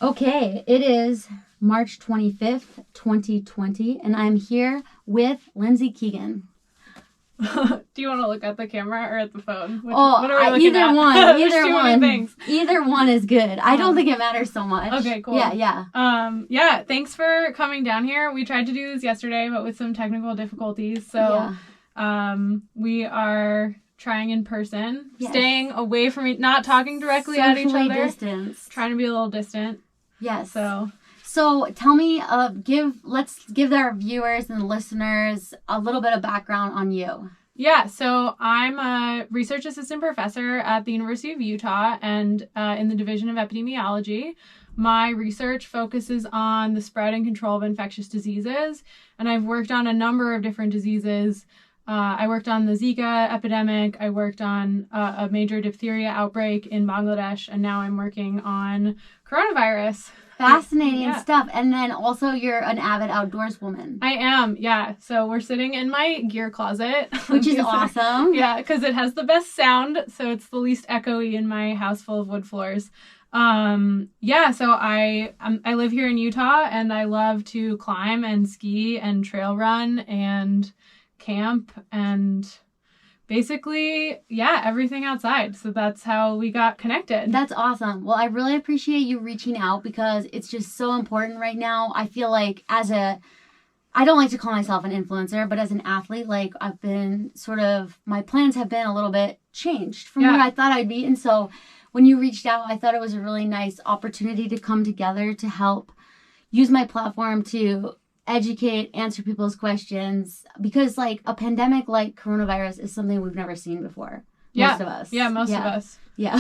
Okay, it is March 25th, 2020, and I'm here with Lindsay Keegan. Do you want to look at the camera or at the phone? What are we looking at? Either one. Either one is good. I don't think it matters so much. Okay, cool. Yeah. Thanks for coming down here. We tried to do this yesterday, but with some technical difficulties. So, we are trying in person, staying away from not talking directly at each other. Distance. Trying to be a little distant. Yes. So tell me, let's give our viewers and listeners a little bit of background on you. Yeah, so I'm a research assistant professor at the University of Utah and in the Division of Epidemiology. My research focuses on the spread and control of infectious diseases, and I've worked on a number of different diseases. I worked on the Zika epidemic. I worked on a major diphtheria outbreak in Bangladesh, and now I'm working on coronavirus. Fascinating stuff. And then also you're an avid outdoorswoman. I am, yeah. So we're sitting in my gear closet. Which is awesome. Yeah, because it has the best sound, so it's the least echoey in my house full of wood floors. So I live here in Utah, and I love to climb and ski and trail run and camp and basically, everything outside. So that's how we got connected. That's awesome. Well, I really appreciate you reaching out because it's just so important right now. I feel like I don't like to call myself an influencer, but as an athlete, like I've been my plans have been a little bit changed from what I thought I'd be. And so when you reached out, I thought it was a really nice opportunity to come together to help use my platform to educate, answer people's questions, because like a pandemic like coronavirus is something we've never seen before. Most of us. Yeah, most of us. Yeah,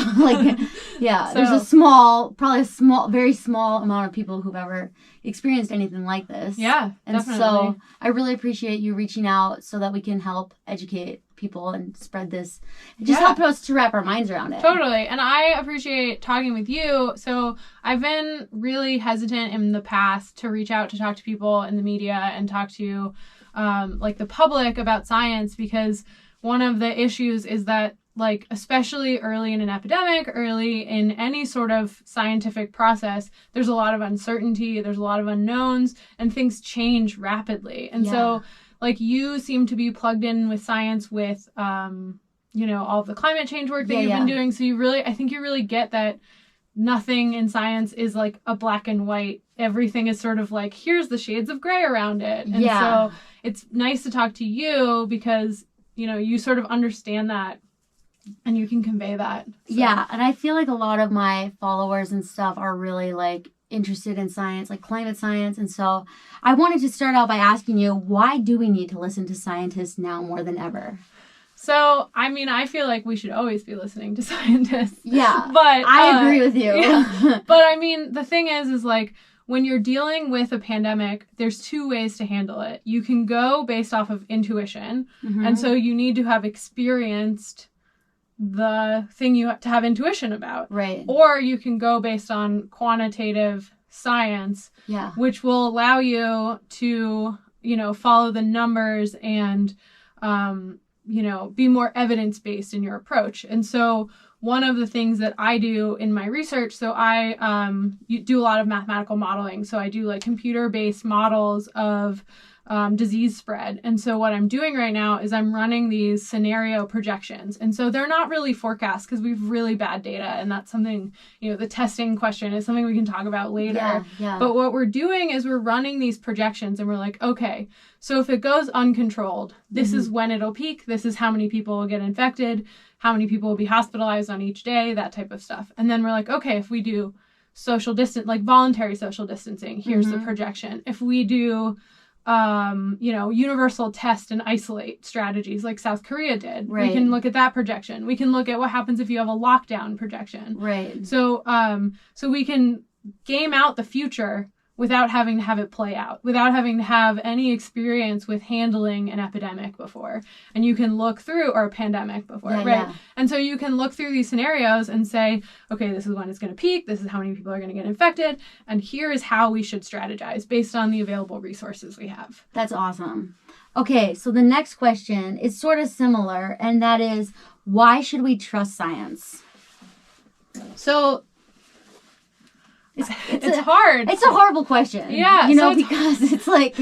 there's probably a very small amount of people who've ever experienced anything like this. Yeah, and definitely. So I really appreciate you reaching out so that we can help educate people and spread this. Just help us to wrap our minds around it. Totally. And I appreciate talking with you. So I've been really hesitant in the past to reach out to talk to people in the media and talk to the public about science, because one of the issues is that, like, especially early in an epidemic, early in any sort of scientific process, there's a lot of uncertainty, there's a lot of unknowns, and things change rapidly. And so, like, you seem to be plugged in with science with, all of the climate change work that you've been doing. So I think you really get that nothing in science is like a black and white. Everything is sort of like, here's the shades of gray around it. And so it's nice to talk to you because, you sort of understand that and you can convey that. So. Yeah. And I feel like a lot of my followers and stuff are really like interested in science, like climate science. And so I wanted to start out by asking you, why do we need to listen to scientists now more than ever? So, I feel like we should always be listening to scientists. Yeah. But I agree with you. Yeah. But the thing is like, when you're dealing with a pandemic, there's two ways to handle it. You can go based off of intuition. Mm-hmm. And so you need to have experienced the thing you have to have intuition about. Right. Or you can go based on quantitative science, which will allow you to, follow the numbers and, be more evidence-based in your approach. And so one of the things that I do in my research, so I do a lot of mathematical modeling. So I do like computer-based models of disease spread. And so what I'm doing right now is I'm running these scenario projections. And so they're not really forecasts because we have really bad data. And that's something, the testing question is something we can talk about later. Yeah. But what we're doing is we're running these projections and we're like, okay, so if it goes uncontrolled, this is when it'll peak. This is how many people will get infected, how many people will be hospitalized on each day, that type of stuff. And then we're like, okay, if we do social distance, like voluntary social distancing, here's the projection. If we do universal test and isolate strategies like South Korea did. Right. We can look at that projection. We can look at what happens if you have a lockdown projection. Right. So we can game out the future without having to have it play out, without having to have any experience with handling an epidemic before. And you can look through, or a pandemic before, right? Yeah. And so you can look through these scenarios and say, okay, this is when it's going to peak, this is how many people are going to get infected, and here is how we should strategize based on the available resources we have. That's awesome. Okay, so the next question is sort of similar, and that is, why should we trust science? So It's hard. It's a horrible question. Yeah. You know, because it's like,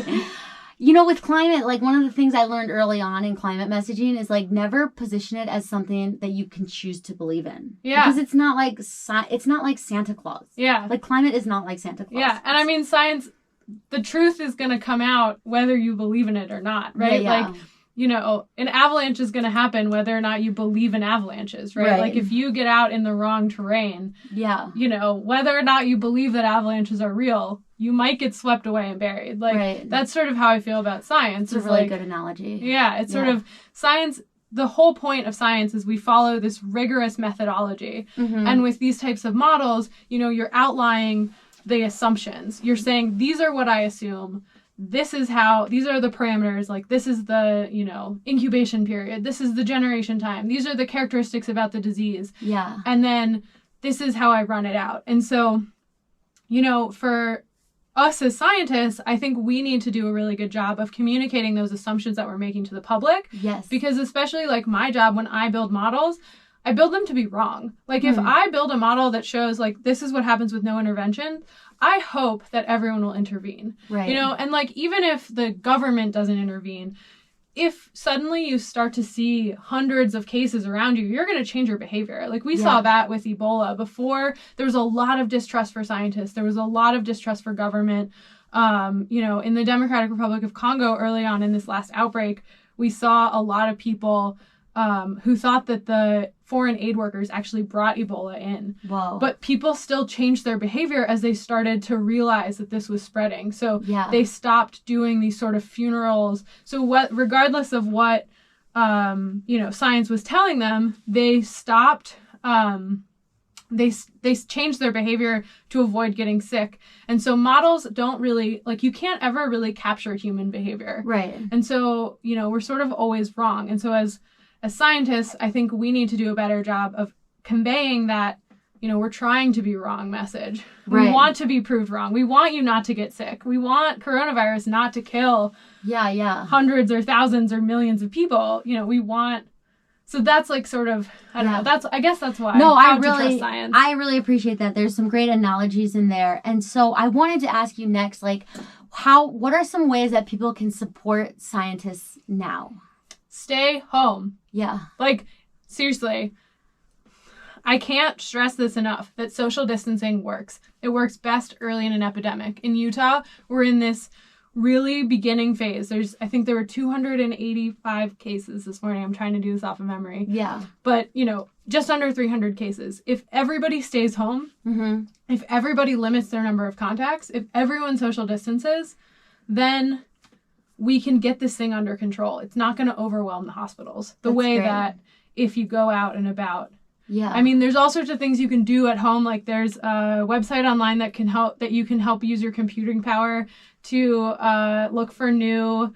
you know, with climate, like one of the things I learned early on in climate messaging is like never position it as something that you can choose to believe in. Yeah. Because it's not like Santa Claus. Yeah. Like climate is not like Santa Claus. Yeah. And I mean, science, the truth is going to come out whether you believe in it or not, right? Yeah. Like, you know, an avalanche is going to happen whether or not you believe in avalanches, right? Like if you get out in the wrong terrain, you know, whether or not you believe that avalanches are real, you might get swept away and buried. Like that's sort of how I feel about science. It's a really good analogy. Yeah, it's sort of science. The whole point of science is we follow this rigorous methodology. And with these types of models, you know, you're outlining the assumptions. You're saying, these are what I assume. This is how, these are the parameters, like this is the, you know, incubation period. This is the generation time. These are the characteristics about the disease. Yeah. And then this is how I run it out. And so, you know, for us as scientists, I think we need to do a really good job of communicating those assumptions that we're making to the public. Yes. Because especially like my job when I build models, I build them to be wrong. Like if I build a model that shows like this is what happens with no intervention, I hope that everyone will intervene. Right. You know, and like even if the government doesn't intervene, if suddenly you start to see hundreds of cases around you, you're going to change your behavior. Like we saw that with Ebola. Before, there was a lot of distrust for scientists. There was a lot of distrust for government. You know, in the Democratic Republic of Congo early on in this last outbreak, we saw a lot of people who thought that the foreign aid workers actually brought Ebola in. Whoa. But people still changed their behavior as they started to realize that this was spreading. So they stopped doing these sort of funerals. So regardless of what, you know, science was telling them, they stopped, they changed their behavior to avoid getting sick. And so models don't really, like you can't ever really capture human behavior. Right. And so, you know, we're sort of always wrong. And so as scientists, I think we need to do a better job of conveying that, you know, we're trying to be wrong message. We want to be proved wrong. We want you not to get sick. We want coronavirus not to kill hundreds or thousands or millions of people. You know, we want, so that's like sort of, I don't know, I guess that's why I trust science. I really appreciate that. There's some great analogies in there. And so I wanted to ask you next, like what are some ways that people can support scientists now? Stay home. Yeah. Like, seriously, I can't stress this enough that social distancing works. It works best early in an epidemic. In Utah, we're in this really beginning phase. I think there were 285 cases this morning. I'm trying to do this off of memory. Yeah. But, you know, just under 300 cases. If everybody stays home, if everybody limits their number of contacts, if everyone social distances, then we can get this thing under control. It's not going to overwhelm the hospitals the way that if you go out and about. Yeah. I mean, there's all sorts of things you can do at home. Like there's a website online that you can help use your computing power to look for new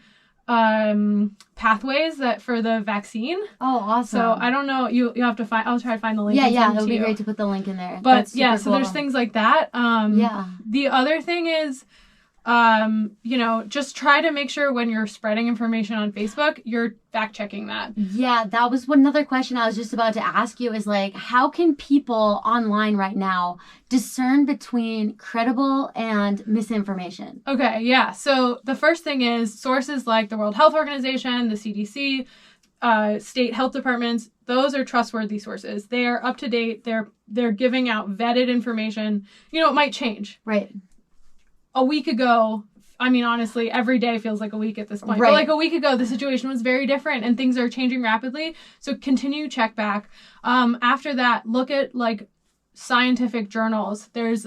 pathways for the vaccine. Oh, awesome. So I don't know. You have to find, I'll try to find the link. Yeah. It would be great to put the link in there. But so there's things like that. The other thing is, you know, just try to make sure when you're spreading information on Facebook, you're fact checking that. Yeah, that was another question I was just about to ask you is like, how can people online right now discern between credible and misinformation? Okay, yeah. So the first thing is sources like the World Health Organization, the CDC, state health departments, those are trustworthy sources. They are up to date. They're giving out vetted information. You know, it might change. Right. A week ago, I mean, honestly, every day feels like a week at this point. Right. But like a week ago, the situation was very different and things are changing rapidly. So continue check back. After that, look at like scientific journals. There's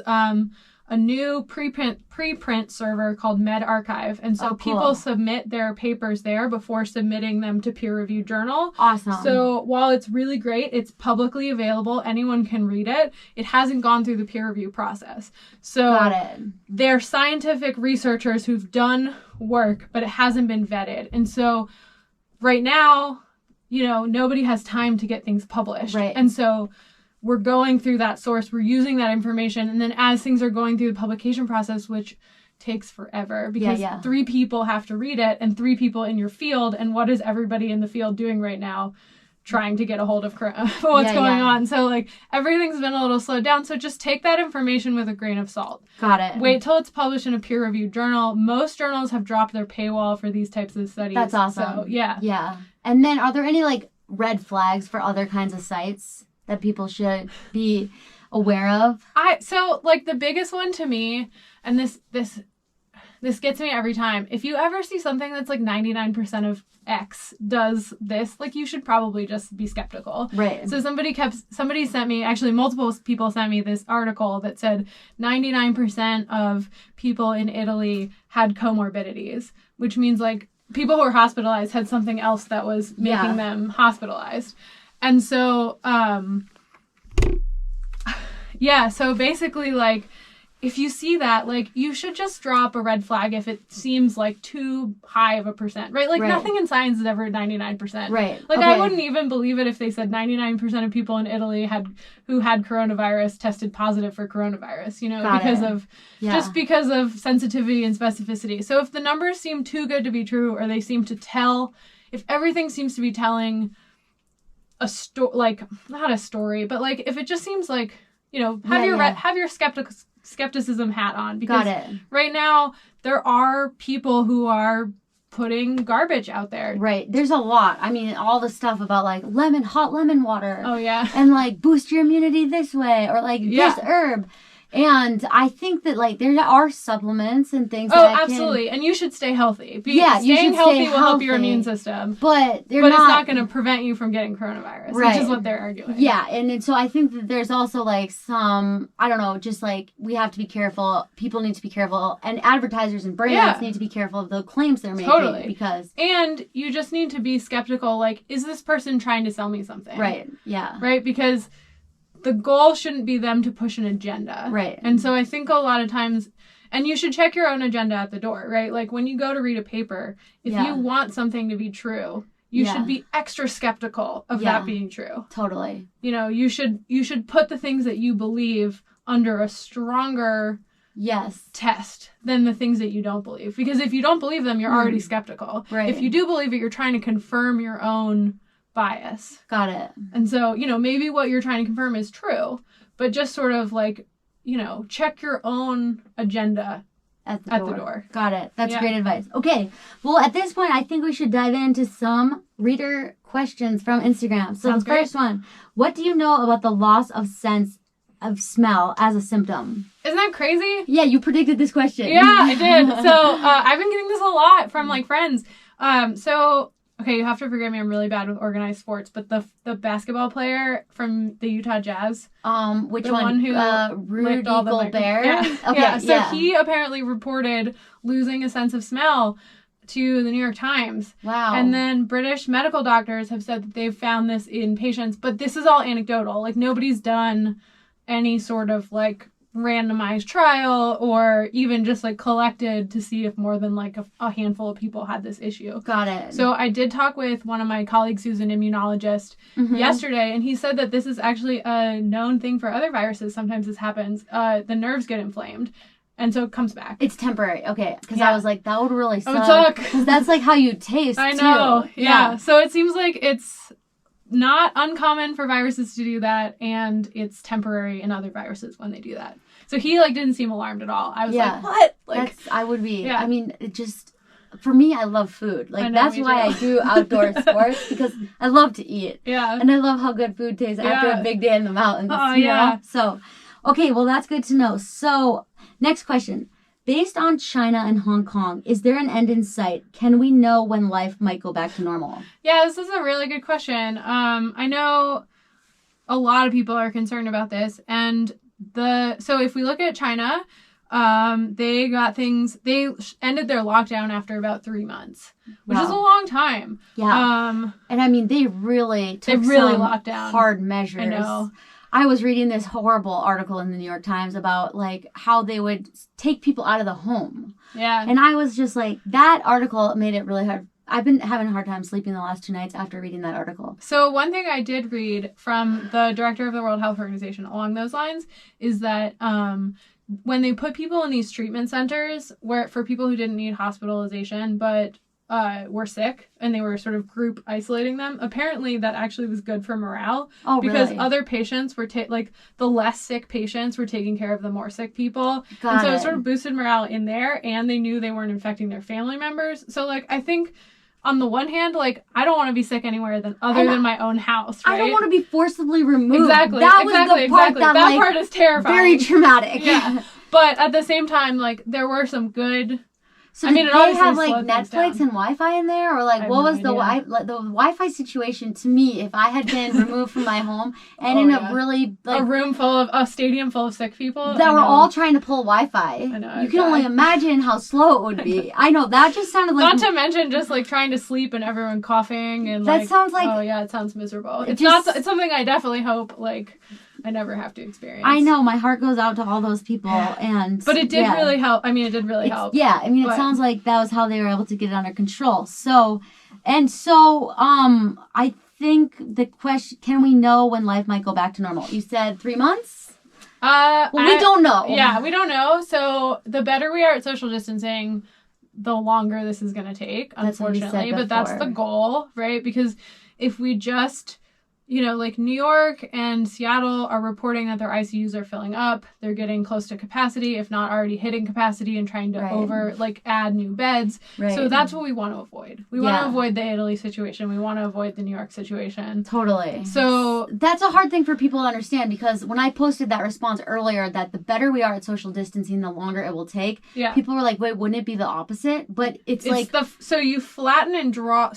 a new preprint server called medRxiv. And so people submit their papers there before submitting them to peer-reviewed journal. Awesome. So while it's really great, it's publicly available. Anyone can read it. It hasn't gone through the peer review process. So got it. They're scientific researchers who've done work, but it hasn't been vetted. And so right now, you know, nobody has time to get things published. Right. And so we're going through that source, we're using that information, and then as things are going through the publication process, which takes forever because 3 people have to read it and 3 people in your field, and what is everybody in the field doing right now? trying to get a hold of what's going on. So, like, everything's been a little slowed down. So just take that information with a grain of salt. Got it. Wait till it's published in a peer-reviewed journal. Most journals have dropped their paywall for these types of studies. That's awesome. So, yeah. Yeah. And then are there any, like, red flags for other kinds of sites that people should be aware of? So, like, the biggest one to me, and this gets me every time. If you ever see something that's like 99% of X does this, like, you should probably just be skeptical. Right. So somebody sent me, actually multiple people sent me this article that said 99% of people in Italy had comorbidities, which means like people who were hospitalized had something else that was making them hospitalized. And so, so basically, like, if you see that, like, you should just drop a red flag if it seems like too high of a percent, right? Like, nothing in science is ever 99%. Right. Like, I wouldn't even believe it if they said 99% of people in Italy who had coronavirus tested positive for coronavirus, you know, because of sensitivity and specificity. So if the numbers seem too good to be true, or they seem to tell, if everything seems to be telling a story, like, not a story, but like, if it just seems like, you know, have your skepticism hat on, because right now there are people who are putting garbage out there. Right. There's a lot. I mean, all the stuff about like hot lemon water. Oh yeah. And like boost your immunity this way, or like this herb. And I think that like there are supplements and things. Absolutely. And you should stay healthy. Staying healthy will help your immune system. But it's not going to prevent you from getting coronavirus, which is what they're arguing. Yeah. And so I think that there's also like some, I don't know, just like we have to be careful. People need to be careful. And advertisers and brands need to be careful of the claims they're making. Totally. And you just need to be skeptical. Like, is this person trying to sell me something? Right. Yeah. Right? Because the goal shouldn't be them to push an agenda. Right. And so I think a lot of times, and you should check your own agenda at the door, right? Like when you go to read a paper, if you want something to be true, you should be extra skeptical of that being true. Totally. You know, you should put the things that you believe under a stronger test than the things that you don't believe. Because if you don't believe them, you're already skeptical. Right. If you do believe it, you're trying to confirm your own bias. Got it. And so, you know, maybe what you're trying to confirm is true, but just sort of like, you know, check your own agenda at the door. Got it. That's great advice. Okay. Well, at this point, I think we should dive into some reader questions from Instagram. So the first one, what do you know about the loss of sense of smell as a symptom? Isn't that crazy? Yeah, you predicted this question. Yeah, I did. So I've been getting this a lot from like friends. Okay, you have to forgive me. I'm really bad with organized sports, but the basketball player from the Utah Jazz, which one who Rudy Gobert? Yeah. Okay, So he apparently reported losing a sense of smell to the New York Times. Wow. And then British medical doctors have said that they've found this in patients, but this is all anecdotal. Like, nobody's done any sort of like randomized trial or even just like collected to see if more than like a handful of people had this issue. Got it. So I did talk with one of my colleagues who's an immunologist yesterday, and he said that this is actually a known thing for other viruses. Sometimes this happens. The nerves get inflamed, and so it comes back. It's temporary. Okay. Because I was like, that would really suck. It would suck. Because that's like how you taste, I know. too. Yeah. So it seems like it's not uncommon for viruses to do that, and it's temporary in other viruses when they do that. So he like didn't seem alarmed at all. I was like, what? Like, I would be. Yeah. I mean, it just, for me, I love food. Like, that's why I do outdoor sports, because I love to eat. Yeah. And I love how good food tastes after a big day in the mountains. You know? So, okay, well, that's good to know. So, next question. Based on China and Hong Kong, is there an end in sight? Can we know when life might go back to normal? Yeah, this is a really good question. I know a lot of people are concerned about this, and so if we look at China, they ended their lockdown after about 3 months, which is a long time. Yeah. And I mean, they really locked down hard measures. I know. I was reading this horrible article in the New York Times about like how they would take people out of the home. Yeah. And I was just like, that article made it really hard. I've been having a hard time sleeping the last 2 nights after reading that article. So one thing I did read from the director of the World Health Organization along those lines is that when they put people in these treatment centers for people who didn't need hospitalization, but were sick and they were sort of group isolating them. Apparently that actually was good for morale. Oh, because really? other patients were the less sick patients were taking care of the more sick people. Got and so it. it sort of boosted morale in there, and they knew they weren't infecting their family members. So like I think on the one hand, like I don't want to be sick anywhere than my own house, right? I don't want to be forcibly removed. Exactly. That was the part that like, part is terrifying. very traumatic. Yeah. But at the same time, like there were some good. So I mean, did it they obviously have slowed like things Netflix down. and Wi-Fi in there, or like I have what no was the idea. the Wi-Fi situation to me? If I had been removed from my home and Oh, in yeah. a really like a stadium full of sick people that were all trying to pull Wi-Fi, I know, you can only imagine how slow it would be. I know that just sounded like Not to mention just like trying to sleep and everyone coughing and that sounds like oh yeah, it sounds miserable. It's just- not. It's something I definitely hope like I never have to experience. I know my heart goes out to all those people, and But it did really help. I mean, it did really help. Yeah, I mean, it But- sounds like that was how they were able to get it under control. So, I think the question: can we know when life might go back to normal? You said 3 months. Well, we don't know. Yeah, we don't know. So the better we are at social distancing, the longer this is going to take, That's what we said unfortunately. But that's the before. goal, right? Because if we just, like New York and Seattle are reporting that their ICUs are filling up, they're getting close to capacity, if not already hitting capacity and trying to add new beds. Right. So that's what we want to avoid. We want to avoid the Italy situation. We want to avoid the New York situation. Totally. So that's a hard thing for people to understand, because when I posted that response earlier that the better we are at social distancing, the longer it will take, yeah. people were like, wait, wouldn't it be the opposite? But it's like... So you flatten and draw...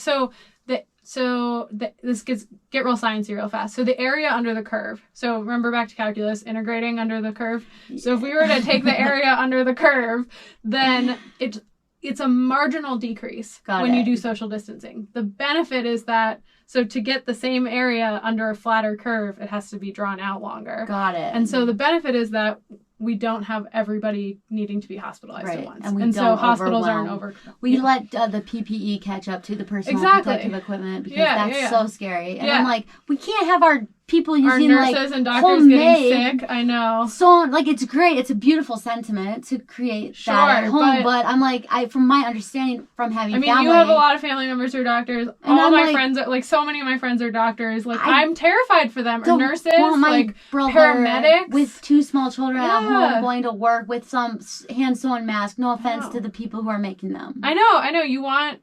This get real sciencey real fast. So the area under the curve. So remember back to calculus, integrating under the curve. So if we were to take the area under the curve, then it's a marginal decrease when you do social distancing. The benefit is that, so to get the same area under a flatter curve, it has to be drawn out longer. Got it. And so the benefit is that we don't have everybody needing to be hospitalized at once. And so hospitals aren't over. We let the PPE catch up to the personal protective equipment, because that's so scary. And I'm like, we can't have our people using our nurses and doctors homemade, getting sick. I know. So it's great. It's a beautiful sentiment to create that at home. But I'm like, from my understanding from having family. You have a lot of family members who are doctors. All my friends are so many of my friends are doctors. I'm terrified for them. Or nurses, my brother paramedics with 2 small children at home going to work with some hand sewn mask. No offense to the people who are making them. I know. We want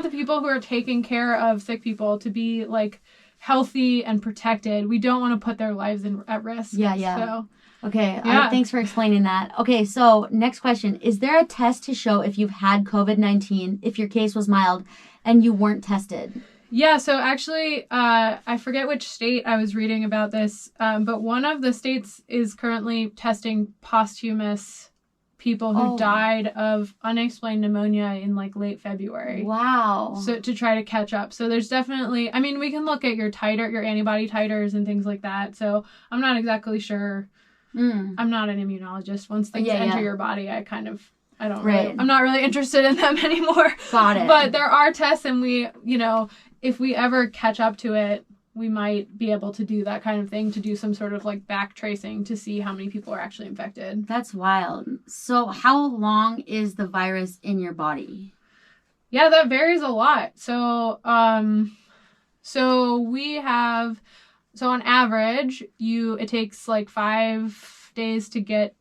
the people who are taking care of sick people to be healthy and protected. We don't want to put their lives at risk. Yeah. So, okay. Thanks for explaining that. Okay. So next question: is there a test to show if you've had COVID-19 if your case was mild and you weren't tested? Yeah, so actually, I forget which state I was reading about this, but one of the states is currently testing posthumous people who died of unexplained pneumonia in late February. Wow. So to try to catch up. So there's definitely, we can look at your antibody titers and things like that. So I'm not exactly sure. I'm not an immunologist. Once things enter your body, I'm not really interested in them anymore. Got it. But there are tests, and we, if we ever catch up to it, we might be able to do that kind of thing, to do some sort of back tracing to see how many people are actually infected. That's wild. So how long is the virus in your body? Yeah, that varies a lot. So, on average, it takes 5 days to get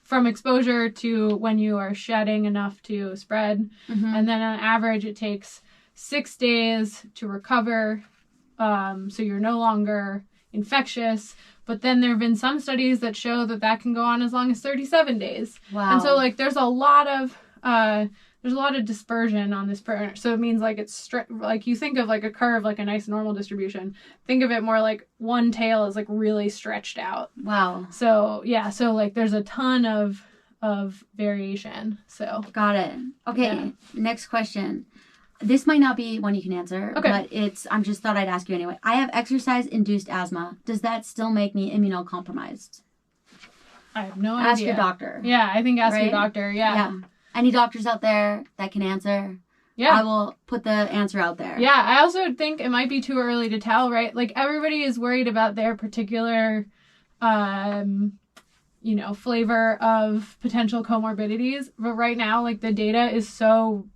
from exposure to when you are shedding enough to spread. Mm-hmm. And then on average, it takes 6 days to recover. So you're no longer infectious. But then there have been some studies that show that can go on as long as 37 days. Wow. And so there's a lot of dispersion on this parameter. So it means it's you think of a curve, a nice normal distribution. Think of it more like one tail is really stretched out. Wow. So yeah, so there's a ton of variation. So got it. Okay. Next question. This might not be one you can answer, but I'm just thought I'd ask you anyway. I have exercise-induced asthma. Does that still make me immunocompromised? I have no idea. Ask your doctor. Yeah, I think ask your doctor. Yeah. Any doctors out there that can answer? Yeah. I will put the answer out there. Yeah, I also think it might be too early to tell, right? Everybody is worried about their particular flavor of potential comorbidities. But right now, like, the data is so,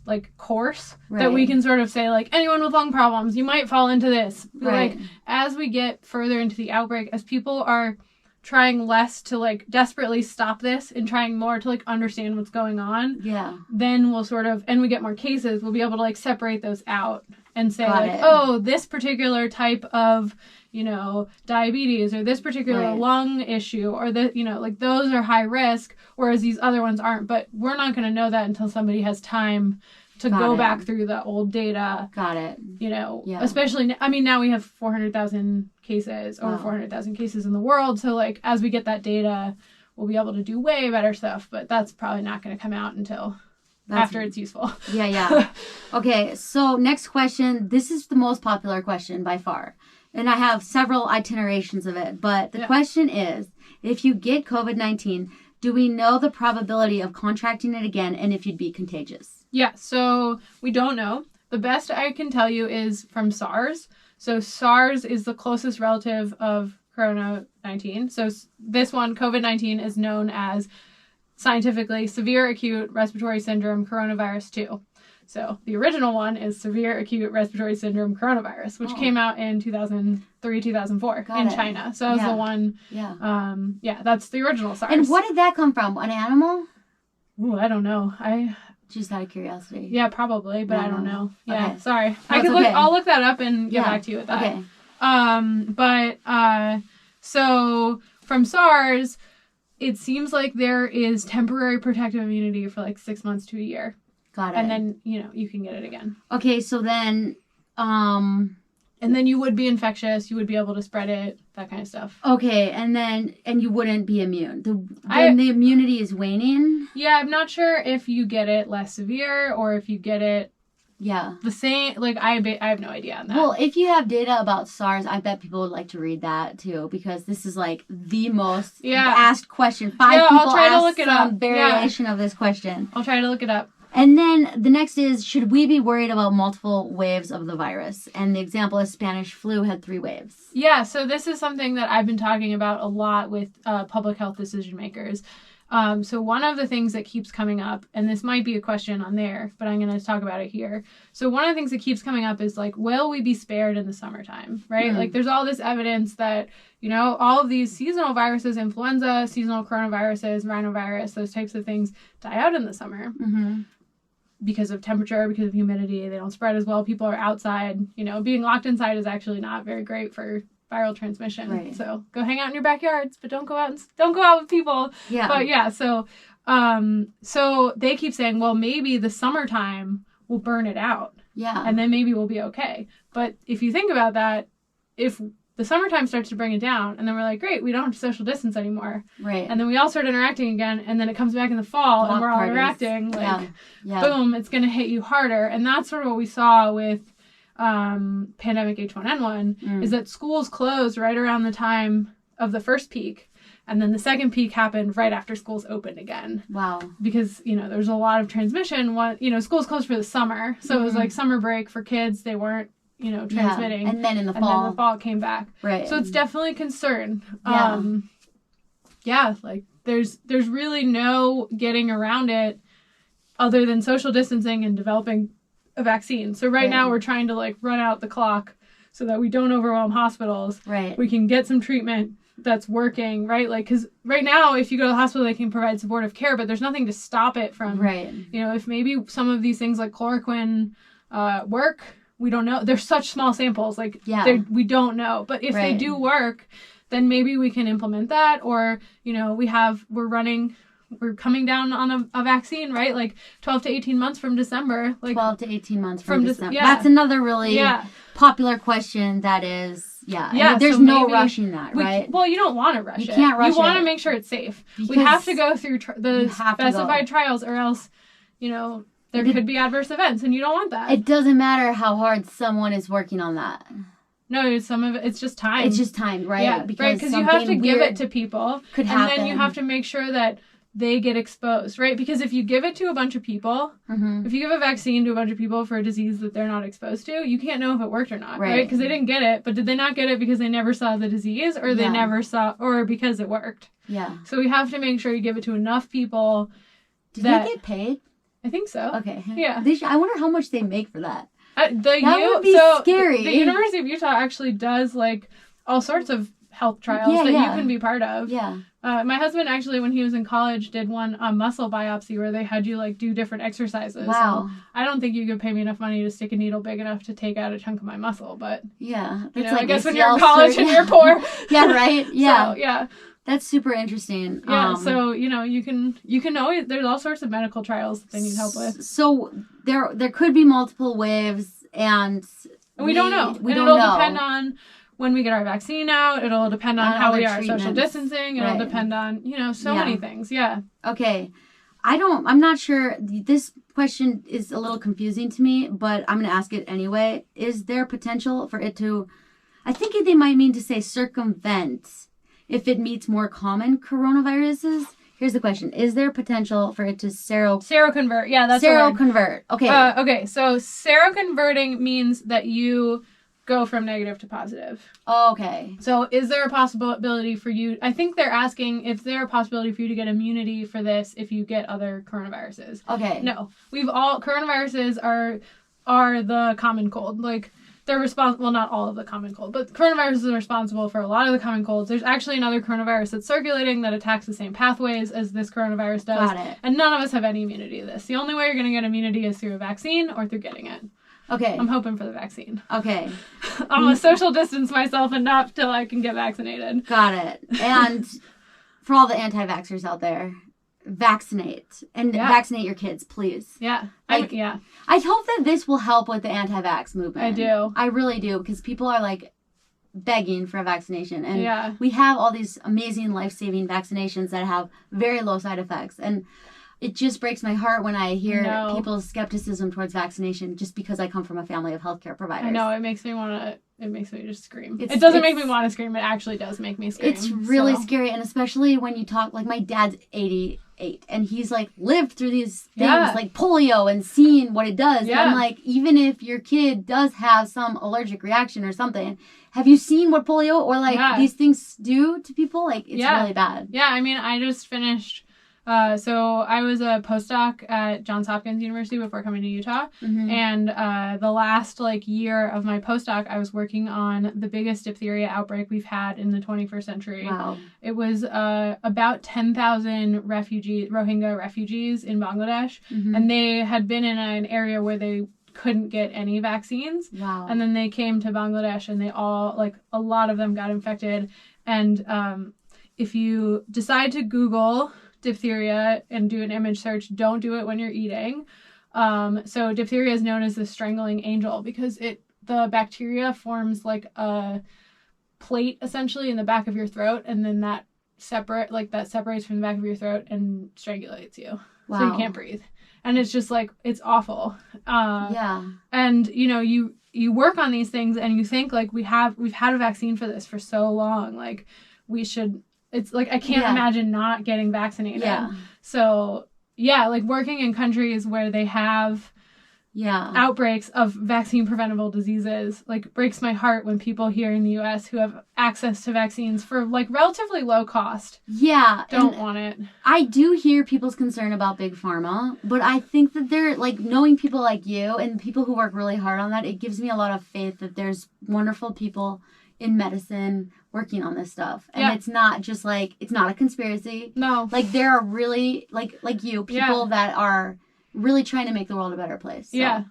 like, coarse that we can sort of say, like, anyone with lung problems, you might fall into this. But, like, as we get further into the outbreak, as people are trying less to, like, desperately stop this and trying more to, like, understand what's going on, then we'll sort of, and we get more cases, we'll be able to, like, separate those out and say, oh, this particular type of, diabetes or this particular lung issue or like, those are high risk, whereas these other ones aren't. But we're not going to know that until somebody has time to go back through the old data. Especially, I mean, now we have 400,000 cases, over 400,000 cases in the world. So, like, as we get that data, we'll be able to do way better stuff. But that's probably not going to come out until after it's useful. Okay, so next question. This is the most popular question by far. And I have several itinerations of it. But the question is, if you get COVID-19, do we know the probability of contracting it again and if you'd be contagious? Yeah, so we don't know. The best I can tell you is from SARS. So SARS is the closest relative of Corona-19. So this one, COVID-19, is known as scientifically severe acute respiratory syndrome coronavirus 2. So the original one is severe acute respiratory syndrome coronavirus, which came out in 2003, 2004 in China. So that was the one. That's the original SARS. And what did that come from? An animal? Ooh, I don't know. Just out of curiosity. Yeah, probably, but I don't know. Yeah, sorry. No, I could look. I'll look that up and get back to you with that. Okay. So from SARS, it seems like there is temporary protective immunity for like 6 months to a year. Got it. And then, you can get it again. Okay, so then, and then you would be infectious, you would be able to spread it, that kind of stuff. Okay, and you wouldn't be immune. Then the immunity is waning? Yeah, I'm not sure if you get it less severe or if you get it the same. Like, I have no idea on that. Well, if you have data about SARS, I bet people would like to read that too, because this is like the most asked question. 5 people I'll try to look it up. Variation of this question. I'll try to look it up. And then the next is, should we be worried about multiple waves of the virus? And the example is Spanish flu had 3 waves. Yeah, so this is something that I've been talking about a lot with public health decision makers. So one of the things that keeps coming up, and this might be a question on there, but I'm going to talk about it here. So one of the things that keeps coming up is, like, will we be spared in the summertime, right? Like, there's all this evidence that, all of these seasonal viruses, influenza, seasonal coronaviruses, rhinovirus, those types of things die out in the summer. Because of temperature, because of humidity, they don't spread as well. People are outside. Being locked inside is actually not very great for viral transmission. Right. So go hang out in your backyards, but don't go out with people. Yeah. But so they keep saying, well, maybe the summertime will burn it out. Yeah. And then maybe we'll be okay. But if you think about that, if the summertime starts to bring it down, and then we're like, great, we don't have to social distance anymore. Right. And then we all start interacting again, and then it comes back in the fall, and we're all interacting. Like, boom, it's going to hit you harder. And that's sort of what we saw with pandemic H1N1, is that schools closed right around the time of the first peak. And then the second peak happened right after schools opened again. Wow. Because, there's a lot of transmission. Schools closed for the summer. So it was like summer break for kids. They weren't transmitting. And then in the fall. And then the fall came back. Right. So it's definitely a concern. Like there's really no getting around it other than social distancing and developing a vaccine. So right now we're trying to, like, run out the clock so that we don't overwhelm hospitals. Right. We can get some treatment that's working, right? Like, because right now, if you go to the hospital, they can provide supportive care, but there's nothing to stop it from, if maybe some of these things like chloroquine work, we don't know. They're such small samples. Like, we don't know. But if they do work, then maybe we can implement that. Or, we're coming down on a vaccine, right? Like 12 to 18 months from December. Like 12 to 18 months from December. That's another really popular question that is, there's no rushing that, right? Well, you don't want to rush it. You can't rush it. You want to make sure it's safe. We have to go through the specified trials, or else, there could be adverse events, and you don't want that. It doesn't matter how hard someone is working on that. No, some of it, it's just time. It's just time, right? Yeah, because you have to give it to people. And then you have to make sure that they get exposed, right? Because if you give it to a bunch of people, if you give a vaccine to a bunch of people for a disease that they're not exposed to, you can't know if it worked or not, right? Because they didn't get it, but did they not get it because they never saw the disease, or they never saw, or because it worked? Yeah. So we have to make sure you give it to enough people. Do they get paid? I think so. Okay. Yeah. I wonder how much they make for that. That would be scary. The University of Utah actually does like all sorts of health trials that you can be part of. Yeah. My husband actually, when he was in college, did one muscle biopsy where they had you like do different exercises. Wow. And I don't think you could pay me enough money to stick a needle big enough to take out a chunk of my muscle, but yeah, you know, like I guess when you're in college and you're poor. Yeah. Right. Yeah. So, yeah. That's super interesting. Yeah, so, you know, you can always, there's all sorts of medical trials that they need help with. So there could be multiple waves, and we don't know. It'll depend on when we get our vaccine out. It'll depend on how we are social distancing. It'll depend on, you know, so many things. Yeah. Okay. I'm not sure. This question is a little confusing to me, but I'm going to ask it anyway. Is there potential for it to, I think they might mean to say circumvent, if it meets more common coronaviruses? Here's the question. Is there potential for it to seroconvert? Yeah, that's seroconvert. Okay. Okay, so seroconverting means that you go from negative to positive. Okay. So is there a possibility for you, I think they're asking if there a possibility for you to get immunity for this if you get other coronaviruses. Okay. No. Coronaviruses are the common cold. Like, they're responsible, well, not all of the common cold, but coronaviruses are responsible for a lot of the common colds. There's actually another coronavirus that's circulating that attacks the same pathways as this coronavirus does. Got it. And none of us have any immunity to this. The only way you're going to get immunity is through a vaccine or through getting it. Okay. I'm hoping for the vaccine. Okay. I'm going to social distance myself enough till I can get vaccinated. Got it. And for all the anti-vaxxers out there, vaccinate. And vaccinate your kids, please. Yeah. I hope that this will help with the anti-vax movement. I do. I really do, because people are like begging for a vaccination. And we have all these amazing life-saving vaccinations that have very low side effects. And it just breaks my heart when I hear people's skepticism towards vaccination, just because I come from a family of healthcare providers. I know, it makes me just scream. It doesn't make me want to scream. It actually does make me scream. It's really scary. And especially when you talk, like my dad's 88 and he's like lived through these things like polio and seen what it does. Yeah. And I'm like, even if your kid does have some allergic reaction or something, have you seen what polio or like these things do to people? Like, it's really bad. Yeah. I mean, I just finished, so I was a postdoc at Johns Hopkins University before coming to Utah. Mm-hmm. And the last year of my postdoc, I was working on the biggest diphtheria outbreak we've had in the 21st century. Wow. It was about 10,000 Rohingya refugees in Bangladesh. Mm-hmm. And they had been in an area where they couldn't get any vaccines. Wow. And then they came to Bangladesh and they all, a lot of them got infected. And if you decide to Google diphtheria and do an image search, don't do it when you're eating. So diphtheria is known as the strangling angel because the bacteria forms like a plate essentially in the back of your throat, and then that separates from the back of your throat and strangulates you. Wow. So you can't breathe. And it's just it's awful. And you work on these things and you think we've had a vaccine for this for so long. We should. It's I can't imagine not getting vaccinated. Yeah. So working in countries where they have outbreaks of vaccine preventable diseases breaks my heart when people here in the US who have access to vaccines for relatively low cost don't want it. I do hear people's concern about big pharma, but I think that they're knowing people like you and people who work really hard on that, it gives me a lot of faith that there's wonderful people in medicine working on this stuff, and it's not just it's not a conspiracy. No, there are really like you people that are really trying to make the world a better place. So,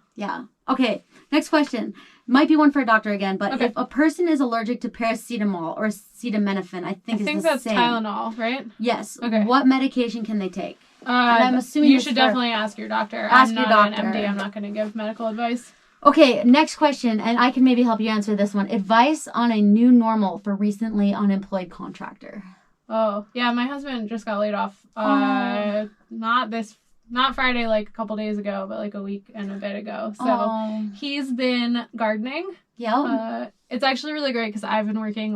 okay, next question might be one for a doctor again, but if a person is allergic to paracetamol or acetaminophen, I think that's same. Tylenol, right? Yes. Okay. What medication can they take? I'm assuming you should definitely ask your doctor. I'm not an MD. I'm not going to give medical advice. Okay, next question, and I can maybe help you answer this one. Advice on a new normal for recently unemployed contractor. Oh, yeah, my husband just got laid off. Not Friday, a couple days ago, but a week and a bit ago. So he's been gardening. Yeah. It's actually really great because I've been working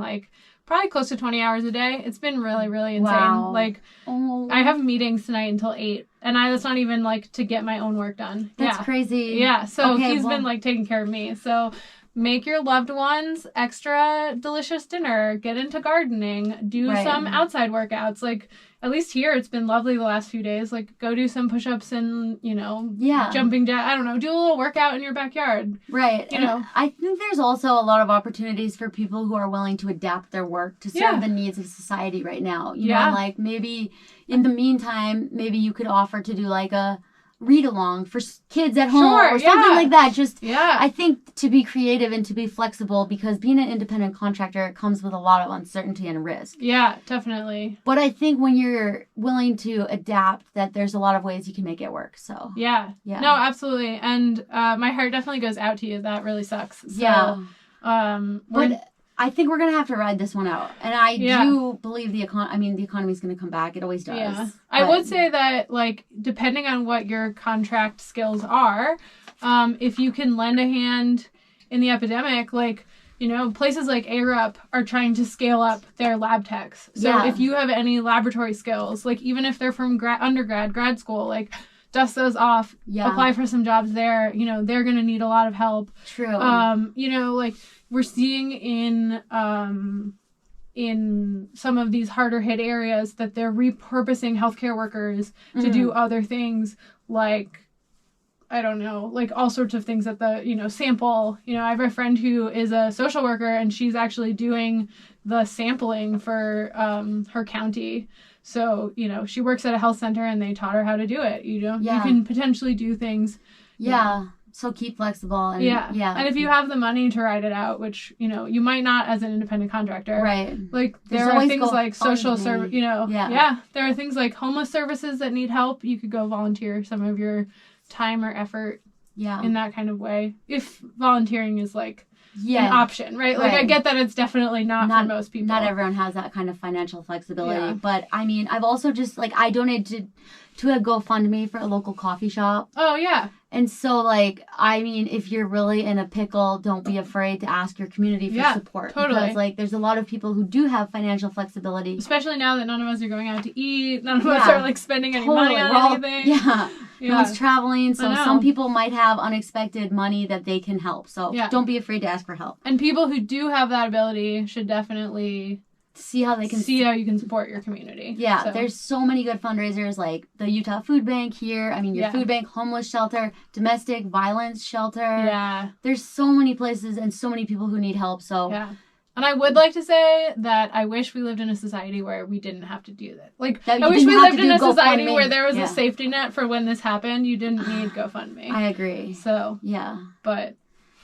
probably close to 20 hours a day. It's been really, really insane. Wow. Like, I have meetings tonight until 8, and that's not even, like, to get my own work done. That's crazy. Yeah, so he's been, like, taking care of me. So make your loved ones extra delicious dinner. Get into gardening. Do some outside workouts. Like, at least here, it's been lovely the last few days. Like, go do some push-ups and, jumping jack. I don't know. Do a little workout in your backyard. Right. I think there's also a lot of opportunities for people who are willing to adapt their work to serve the needs of society right now. You know, like, maybe in the meantime, maybe you could offer to do, like, a read along for kids at home or something like that. I think to be creative and to be flexible, because being an independent contractor comes with a lot of uncertainty and risk. Yeah, definitely. But I think when you're willing to adapt, that there's a lot of ways you can make it work. So yeah. No, absolutely. And my heart definitely goes out to you. That really sucks. So, but I think we're going to have to ride this one out. And I do believe the economy is going to come back. It always does. Yeah. I would say that, like, depending on what your contract skills are, if you can lend a hand in the epidemic, like, places like ARUP are trying to scale up their lab techs. So if you have any laboratory skills, like, even if they're from grad school, like, dust those off, apply for some jobs there. They're going to need a lot of help. True. Like, we're seeing in some of these harder hit areas that they're repurposing healthcare workers to do other things, like, I don't know, like all sorts of things at the, sample. I have a friend who is a social worker, and she's actually doing the sampling for her county. So, she works at a health center, and they taught her how to do it. You can potentially do things. Yeah. So keep flexible. And, And if you have the money to ride it out, which, you might not as an independent contractor. Right. Like, there are things like social service, there are things like homeless services that need help. You could go volunteer some of your time or effort in that kind of way. If volunteering is, like, an option, right? Like, I get that it's definitely not for most people. Not everyone has that kind of financial flexibility. Yeah. But, I've also just, like, I donated to a GoFundMe for a local coffee shop. Oh, yeah. And so, like, if you're really in a pickle, don't be afraid to ask your community for support. Totally. Because, like, there's a lot of people who do have financial flexibility. Especially now that none of us are going out to eat. None of us are, like, spending any money on anything. No one's traveling. So some people might have unexpected money that they can help. So don't be afraid to ask for help. And people who do have that ability should definitely see how you can support your community. Yeah, there's so many good fundraisers, like the Utah Food Bank here. Your food bank, homeless shelter, domestic violence shelter. Yeah. There's so many places and so many people who need help. So And I would like to say that I wish we lived in a society where we didn't have to do that. Like, I wish we lived in a society where there was a safety net for when this happened. You didn't need GoFundMe. I agree. So, but...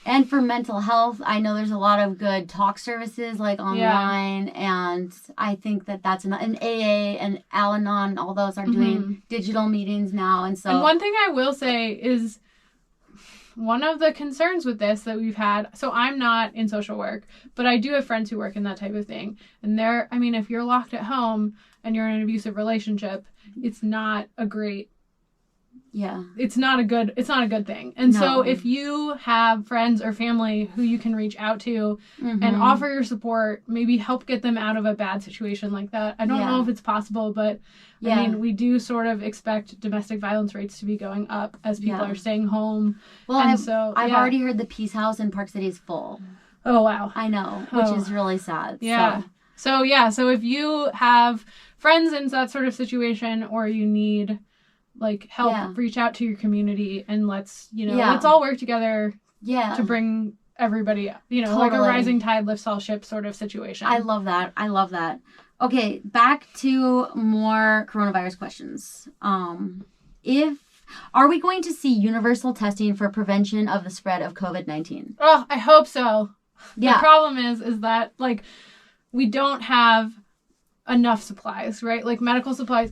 And for mental health, I know there's a lot of good talk services, like, online, and I think that's an AA and Al-Anon, all those are doing digital meetings now, and so... And one thing I will say is, one of the concerns with this that we've had, so I'm not in social work, but I do have friends who work in that type of thing, and if you're locked at home and you're in an abusive relationship, it's not a great... It's not a good thing. And so if you have friends or family who you can reach out to and offer your support, maybe help get them out of a bad situation like that. I don't know if it's possible, but we do sort of expect domestic violence rates to be going up as people are staying home. Well, I've already heard the Peace House in Park City is full. Oh, wow. I know, which is really sad. Yeah. So if you have friends in that sort of situation, or you need... like, help, reach out to your community, and let's all work together to bring everybody up. Like a rising tide lifts all ships sort of situation. I love that. Okay, back to more coronavirus questions. Are we going to see universal testing for prevention of the spread of COVID-19? Oh, I hope so. Yeah. The problem is that, like, we don't have enough supplies, right? Like, medical supplies,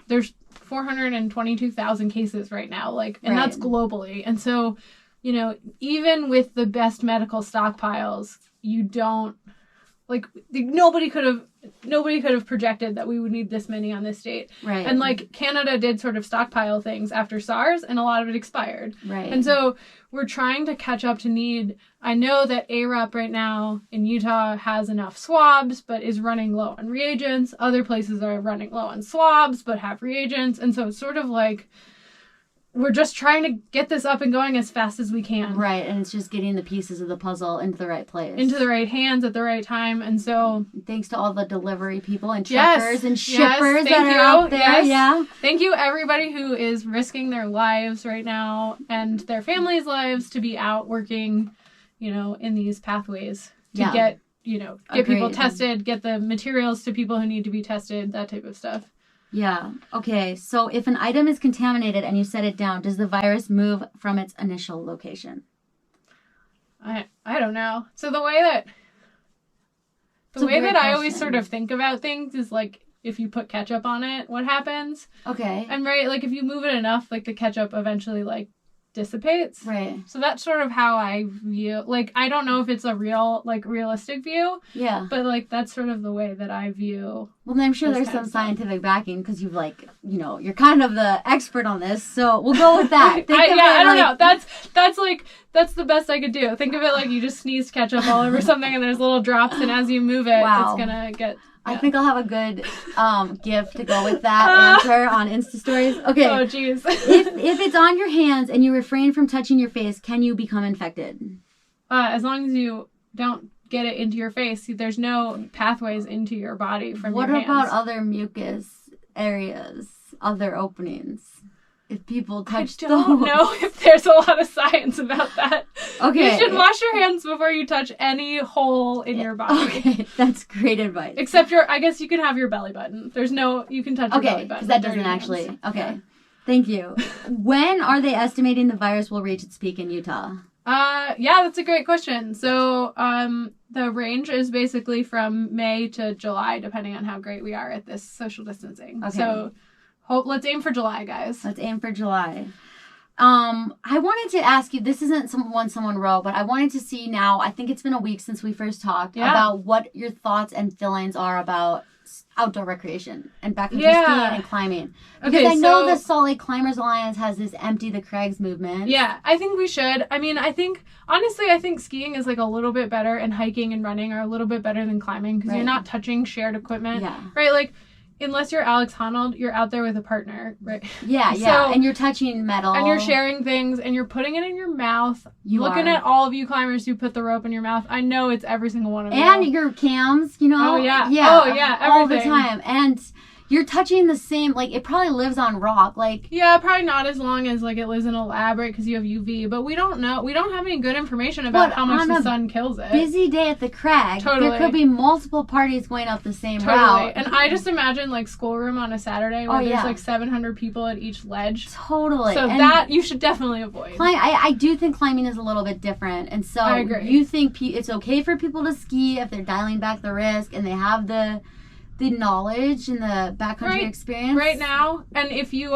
there's 422,000 cases right now, and that's globally. And so, even with the best medical stockpiles, you don't, like nobody could have projected that we would need this many on this date. Right. And like Canada did sort of stockpile things after SARS, and a lot of it expired. Right. And so we're trying to catch up to need. I know that ARUP right now in Utah has enough swabs, but is running low on reagents. Other places are running low on swabs, but have reagents. And so it's sort of like we're just trying to get this up and going as fast as we can. Right, and it's just getting the pieces of the puzzle into the right place. Into the right hands at the right time. And so thanks to all the delivery people and truckers and shippers that are out there. Yes. Yeah. Thank you, everybody who is risking their lives right now and their families' lives to be out working, in these pathways to get people tested, get the materials to people who need to be tested, that type of stuff. Yeah. Okay. So if an item is contaminated and you set it down, does the virus move from its initial location? I don't know. So the way that I always sort of think about things is like if you put ketchup on it, what happens? Okay. And right, like if you move it enough, like the ketchup eventually like dissipates. Right. So that's sort of how I view, like, I don't know if it's a realistic view. Yeah. But like that's sort of the way that I view. Well, I'm sure there's some scientific backing because you've you're kind of the expert on this. So we'll go with that. I don't know. That's the best I could do. Think of it like you just sneezed ketchup all over something and there's little drops, and as you move it, it's gonna get. Yeah. I think I'll have a good gift to go with that answer on Insta stories. Okay. Oh, jeez. if it's on your hands and you refrain from touching your face, can you become infected? As long as you don't get it into your face, there's no pathways into your body from your hands. What about other mucus areas, other openings? If people touch those. I don't know if there's a lot of science about that. Okay. You should wash your hands before you touch any hole in your body. Okay, that's great advice. Except I guess you can have your belly button. You can touch your belly button. Okay, because that doesn't actually. Hands. Okay, yeah. Thank you. When are they estimating the virus will reach its peak in Utah? Yeah, that's a great question. So, the range is basically from May to July, depending on how great we are at this social distancing. Okay. So, let's aim for July, guys. Let's aim for July. I wanted to ask you, this isn't someone wrote, but I wanted to see now, I think it's been a week since we first talked, about what your thoughts and feelings are about outdoor recreation and backcountry skiing and climbing. Because I know the Salt Lake Climbers Alliance has this Empty the Crags movement. Yeah, I think we should. I mean, I think skiing is like a little bit better, and hiking and running are a little bit better than climbing because you're not touching shared equipment. Yeah. Right? Like, unless you're Alex Honnold, you're out there with a partner, right? Yeah, yeah. So, and you're touching metal. And you're sharing things, and you're putting it in your mouth. Looking at all of you climbers who put the rope in your mouth. I know it's every single one of you. And your cams, Oh, yeah. Yeah. Oh, yeah, everything. All the time. And you're touching the same, like, it probably lives on rock, like... Yeah, probably not as long as, like, it lives in a lab, right, because you have UV, but we don't know. We don't have any good information about how much the sun kills it. Busy day at the crag, there could be multiple parties going up the same route. And I just imagine, like, schoolroom on a Saturday where there's, like, 700 people at each ledge. Totally. So that you should definitely avoid. I do think climbing is a little bit different, and so I agree. You think it's okay for people to ski if they're dialing back the risk and they have the knowledge and the backcountry experience right now. And if you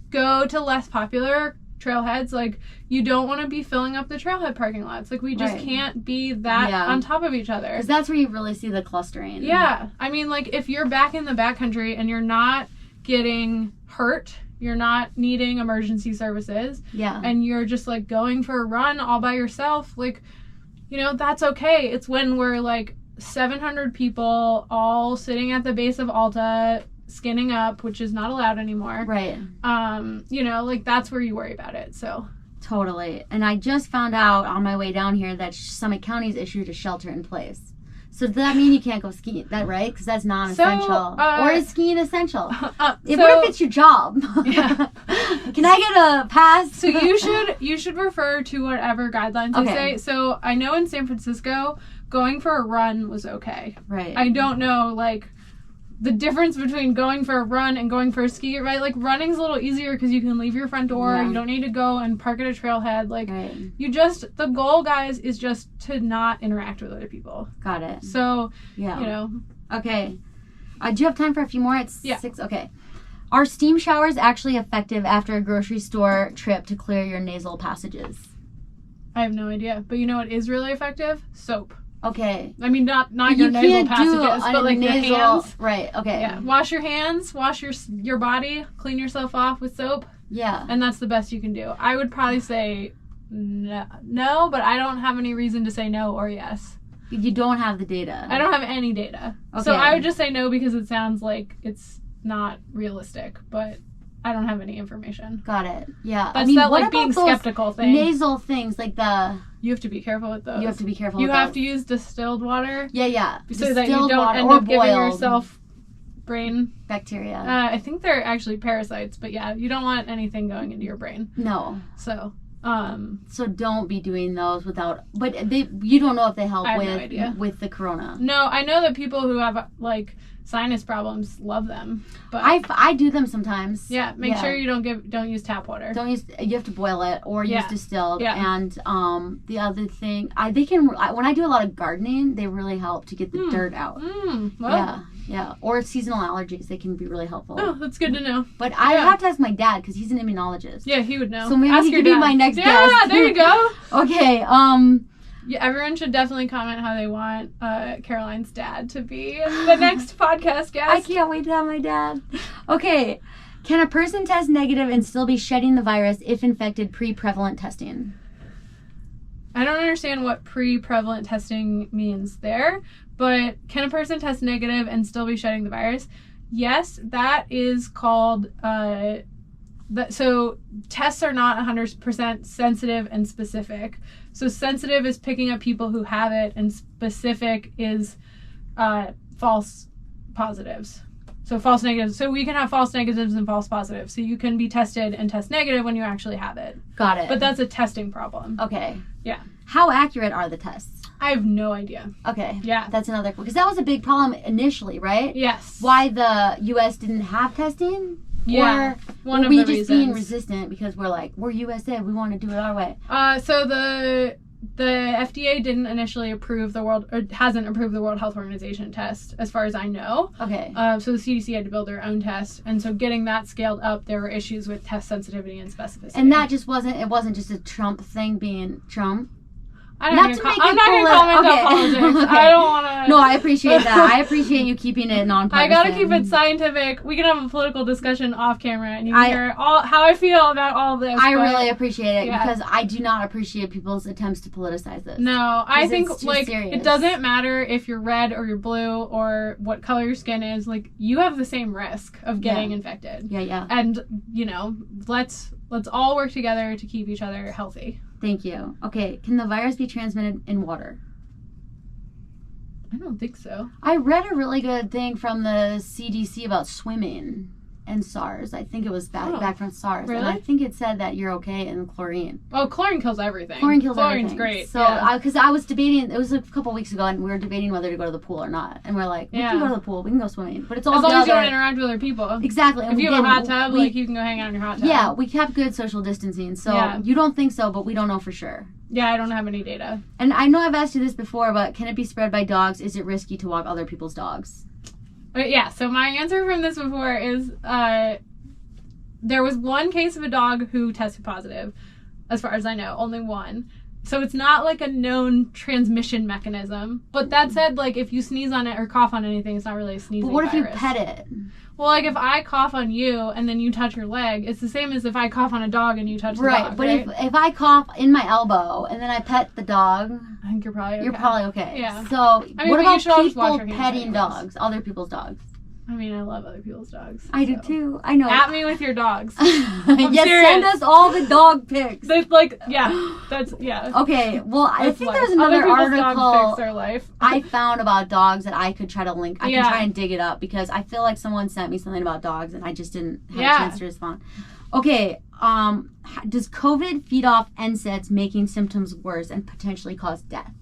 go to less popular trailheads, like, you don't want to be filling up the trailhead parking lots. Like, we just can't be that on top of each other, because that's where you really see the clustering. Yeah, I mean, like, if you're back in the backcountry and you're not getting hurt, you're not needing emergency services, and you're just like going for a run all by yourself, like, that's okay. It's when we're like 700 people all sitting at the base of Alta skinning up, which is not allowed anymore. Right. Like, that's where you worry about it. So totally. And I just found out on my way down here that Summit County's issued a shelter in place. So does that mean you can't go skiing? That right? Because that's non-essential. Or is skiing essential? What if it's your job? Yeah. Can I get a pass? So you should refer to whatever guidelines they say. So I know in San Francisco, going for a run was okay. Right. I don't know, like, the difference between going for a run and going for a ski, right? Like, running's a little easier because you can leave your front door. Yeah. You don't need to go and park at a trailhead. Like, the goal, guys, is just to not interact with other people. Got it. So, Okay. Do you have time for a few more? It's 6. Okay. Are steam showers actually effective after a grocery store trip to clear your nasal passages? I have no idea. But you know what is really effective? Soap. Okay. I mean, not But your you nasal can't do passages, a but like the nasal- hands. Right, okay. Yeah. Wash your hands, wash your body, clean yourself off with soap, Yeah. and that's the best you can do. I would probably say no, but I don't have any reason to say no or yes. You don't have the data. I don't have any data. Okay. So I would just say no because it sounds like it's not realistic, but I don't have any information. Got it. Yeah. That's that like being skeptical thing. Nasal things like You have to be careful with those. you have to be careful. You with have those. to use distilled water Yeah, yeah. so that you Distilled don't water end or up giving boiled yourself brain bacteria. I think they're actually parasites, but yeah, you don't want anything going into your brain. No. So So don't be doing those without. But you don't know if they help I have no idea. with the corona. no, I know that people who have like sinus problems love them, but I do them sometimes. yeah, make sure you don't use tap water. Don't use. You have to boil it or use distilled. Yeah. And the other thing, when I do a lot of gardening, they really help to get the dirt out. Well, Yeah. Or seasonal allergies, they can be really helpful. oh, that's good to know. But I have to ask my dad because he's an immunologist. Yeah, he would know. So maybe Ask he your could be dad. my next yeah, guest. Yeah, there you go. Okay. Yeah, everyone should definitely comment how they want Caroline's dad to be the next podcast guest. I can't wait to have my dad. Okay. Can a person test negative and still be shedding the virus if infected pre-prevalent testing? I don't understand what pre-prevalent testing means there, but can a person test negative and still be shedding the virus? Yes, that is called, so tests are not 100% sensitive and specific. So sensitive is picking up people who have it, and specific is false positives. So false negatives. So we can have false negatives and false positives. So you can be tested and test negative when you actually have it. Got it. But that's a testing problem. Okay. Yeah. How accurate are the tests? I have no idea. Okay. Yeah. That's another, because that was a big problem initially, right? Yes. Why the U.S. didn't have testing? Yeah. Or were we just being resistant because we're like, we're USA, we want to do it our way? So the FDA didn't initially approve hasn't approved the World Health Organization test, as far as I know. Okay. So the CDC had to build their own test, and so getting that scaled up, there were issues with test sensitivity and specificity. And that just wasn't just a Trump thing being Trump. I'm not going to comment on politics. Okay. I don't want to. No, I appreciate that. I appreciate you keeping it nonpartisan. I gotta keep it scientific. We can have a political discussion off camera, and you can hear how I feel about all of this. I really appreciate it yeah. because I do not appreciate people's attempts to politicize this. No, I think like serious. It doesn't matter if you're red or you're blue or what color your skin is. Like you have the same risk of getting infected. Yeah. And let's all work together to keep each other healthy. Thank you. Okay, can the virus be transmitted in water? I don't think so. I read a really good thing from the CDC about swimming and SARS. I think it was back from SARS. Really? And I think it said that you're okay in chlorine. Oh, chlorine kills everything. Chlorine's everything. Great. So, because I was debating, it was a couple weeks ago, and we were debating whether to go to the pool or not. And we're like, we can go to the pool, we can go swimming. But it's all as long as you don't interact with other people. Exactly. If you have a hot tub, you can go hang out in your hot tub. Yeah, we kept good social distancing. So you don't think so, but we don't know for sure. Yeah, I don't have any data. And I know I've asked you this before, but can it be spread by dogs? Is it risky to walk other people's dogs? Yeah, so my answer from this before is there was one case of a dog who tested positive, as far as I know, only one. So it's not like a known transmission mechanism. But that said, like if you sneeze on it or cough on anything, it's not really a sneezing virus. But what if you pet it? Well, like if I cough on you and then you touch your leg, it's the same as if I cough on a dog and you touch the dog. But if I cough in my elbow and then I pet the dog, I think you're probably okay. You're probably okay. Yeah. So what about people petting anyways. dogs, other people's dogs? I mean, I love other people's dogs. I do too. I know. At me with your dogs. Yes, send us all the dog pics. That's yeah. Okay, well, I think there's another article dogs fix their life. I found about dogs that I could try to link. I can try and dig it up because I feel like someone sent me something about dogs and I just didn't have a chance to respond. Okay, does COVID feed off NSAIDs, making symptoms worse and potentially cause death?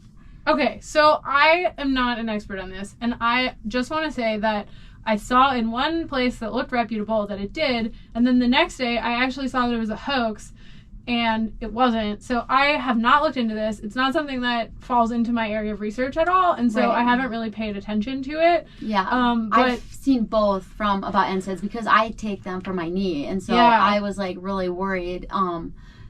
Okay, so I am not an expert on this, and I just want to say that I saw in one place that looked reputable that it did, and then the next day I actually saw that it was a hoax, and it wasn't. So I have not looked into this. It's not something that falls into my area of research at all, and so I haven't really paid attention to it. Yeah, but I've seen both about NSAIDs because I take them for my knee, and so I was like really worried.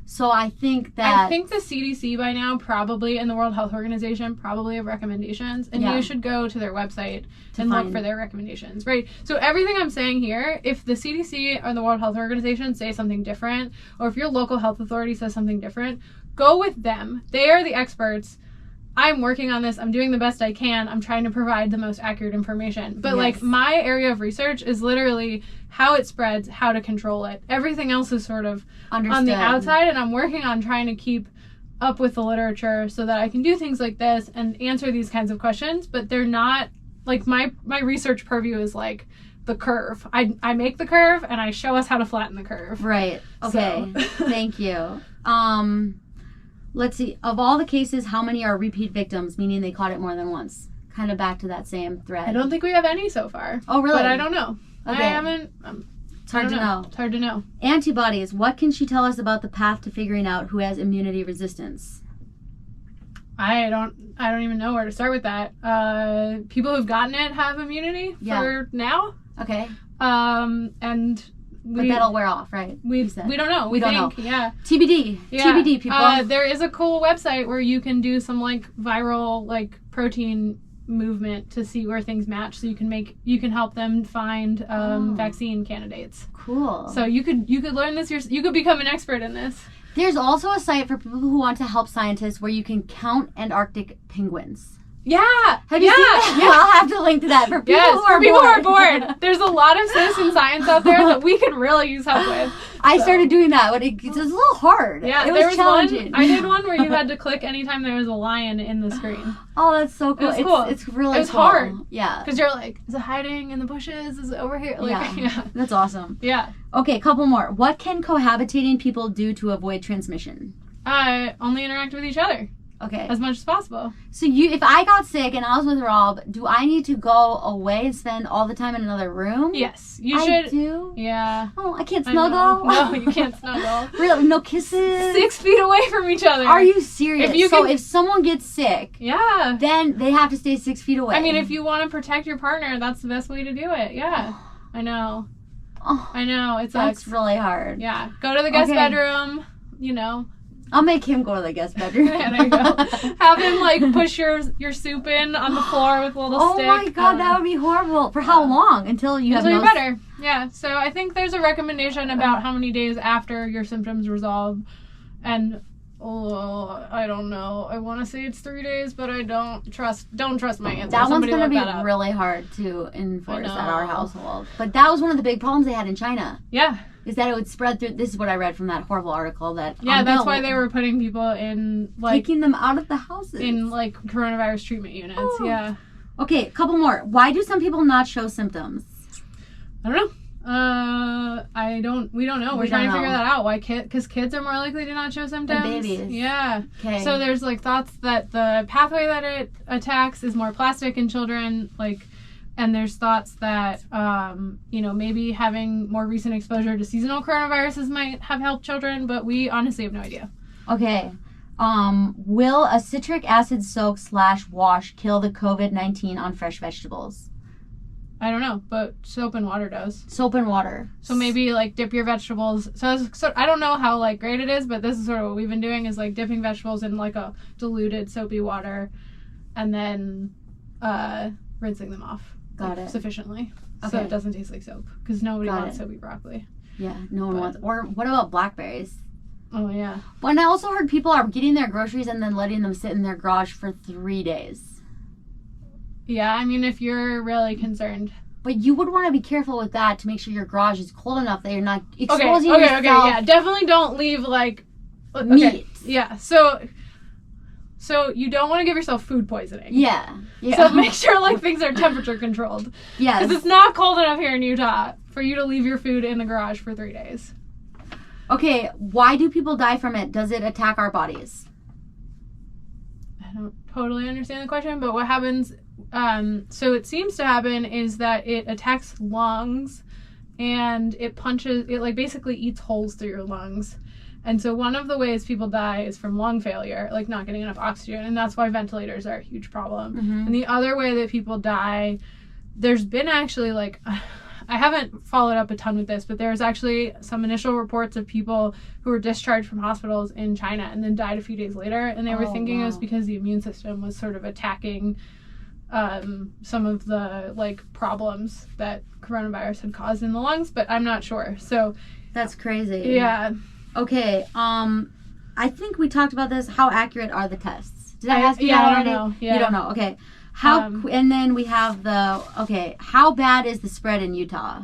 So I think the CDC by now probably, and the World Health Organization probably have recommendations, and you should go to their website and look for their recommendations, right? So everything I'm saying here, if the CDC or the World Health Organization say something different, or if your local health authority says something different, go with them. They are the experts. I'm working on this. I'm doing the best I can. I'm trying to provide the most accurate information. But like my area of research is literally how it spreads, how to control it. Everything else is sort of on the outside, and I'm working on trying to keep up with the literature so that I can do things like this and answer these kinds of questions, but they're not like my research purview is like the curve. I make the curve and I show us how to flatten the curve. Right. Okay. So. Thank you. Let's see. Of all the cases, how many are repeat victims, meaning they caught it more than once? Kind of back to that same thread. I don't think we have any so far. Oh, really? But I don't know. Okay. I haven't. It's hard to know. It's hard to know. Antibodies. What can she tell us about the path to figuring out who has immunity resistance? I don't even know where to start with that. People who've gotten it have immunity for now. Okay. But that'll wear off, right? We don't know. We don't know. Yeah. TBD. Yeah. TBD, people. There is a cool website where you can do some like viral like protein movement to see where things match, so you can help them find vaccine candidates. Cool. So you could learn this you could become an expert in this. There's also a site for people who want to help scientists where you can count Antarctic penguins. Yeah. Have you seen that? Yeah. I'll have to link to that for people who are bored. There's a lot of citizen science out there that we could really use help with. I started doing that, but it was a little hard. Yeah, it was challenging. I did one where you had to click anytime there was a lion in the screen. Oh, that's so cool. Cool. It's really It was cool. hard. Yeah. Because you're like, is it hiding in the bushes? Is it over here? Like, yeah. That's awesome. Yeah. Okay, couple more. What can cohabitating people do to avoid transmission? Only interact with each other. Okay. As much as possible. So if I got sick and I was with Rob, do I need to go away and spend all the time in another room? Yes. You should. I do? Yeah. Oh, I can't snuggle? No, you can't snuggle. Really? No kisses? 6 feet away from each other. Are you serious? If someone gets sick, then they have to stay 6 feet away. I mean, if you want to protect your partner, that's the best way to do it. Yeah. I know. Oh, I know. That's really hard. Yeah. Go to the guest bedroom, I'll make him go to the guest bedroom. Yeah, there you go. Have him like push your soup in on the floor with a little stick. Oh my god, that would be horrible. For how long? Until you're better. Yeah. So I think there's a recommendation about how many days after your symptoms resolve, and I don't know. I want to say it's 3 days, but I don't trust my answer. That one's going to be really hard to enforce at our household. But that was one of the big problems they had in China. Yeah. Is that it would spread through. This is what I read from that horrible article. That's why they were putting people in taking them out of the houses in coronavirus treatment units. Oh. Yeah. Okay, a couple more. Why do some people not show symptoms? I don't know. We don't know. We're trying to figure that out. Why? Because kids are more likely to not show symptoms. And babies. Yeah. Okay. So there's thoughts that the pathway that it attacks is more plastic in children. And there's thoughts that, maybe having more recent exposure to seasonal coronaviruses might have helped children, but we honestly have no idea. Okay. Will a citric acid soak / wash kill the COVID-19 on fresh vegetables? I don't know, but soap and water does. Soap and water. So maybe dip your vegetables. So I don't know how great it is, but this is sort of what we've been doing is dipping vegetables in a diluted soapy water, and then rinsing them off. Got it. Sufficiently. Okay. So it doesn't taste like soap. Because nobody wants soapy broccoli. Yeah, no one wants. Or what about blackberries? Oh, yeah. But I also heard people are getting their groceries and then letting them sit in their garage for 3 days. Yeah, I mean, if you're really concerned. But you would want to be careful with that to make sure your garage is cold enough that you're not exposing yourself. Okay, yeah. Definitely don't leave, meat. Yeah, So you don't want to give yourself food poisoning. Yeah. So make sure things are temperature controlled. Yes. Because it's not cold enough here in Utah for you to leave your food in the garage for 3 days. Okay, why do people die from it? Does it attack our bodies? I don't totally understand the question, but what happens, so it seems to happen is that it attacks lungs and it basically eats holes through your lungs. And so one of the ways people die is from lung failure, not getting enough oxygen, and that's why ventilators are a huge problem. Mm-hmm. And the other way that people die, there's been actually I haven't followed up a ton with this, but there's actually some initial reports of people who were discharged from hospitals in China and then died a few days later. And they were thinking it was because the immune system was sort of attacking some of the like problems that coronavirus had caused in the lungs, but I'm not sure. So that's crazy. Yeah. Okay. I think we talked about this. How accurate are the tests? Did I ask you that I already? don't know. Yeah. You don't know. Okay. And then we have how bad is the spread in Utah?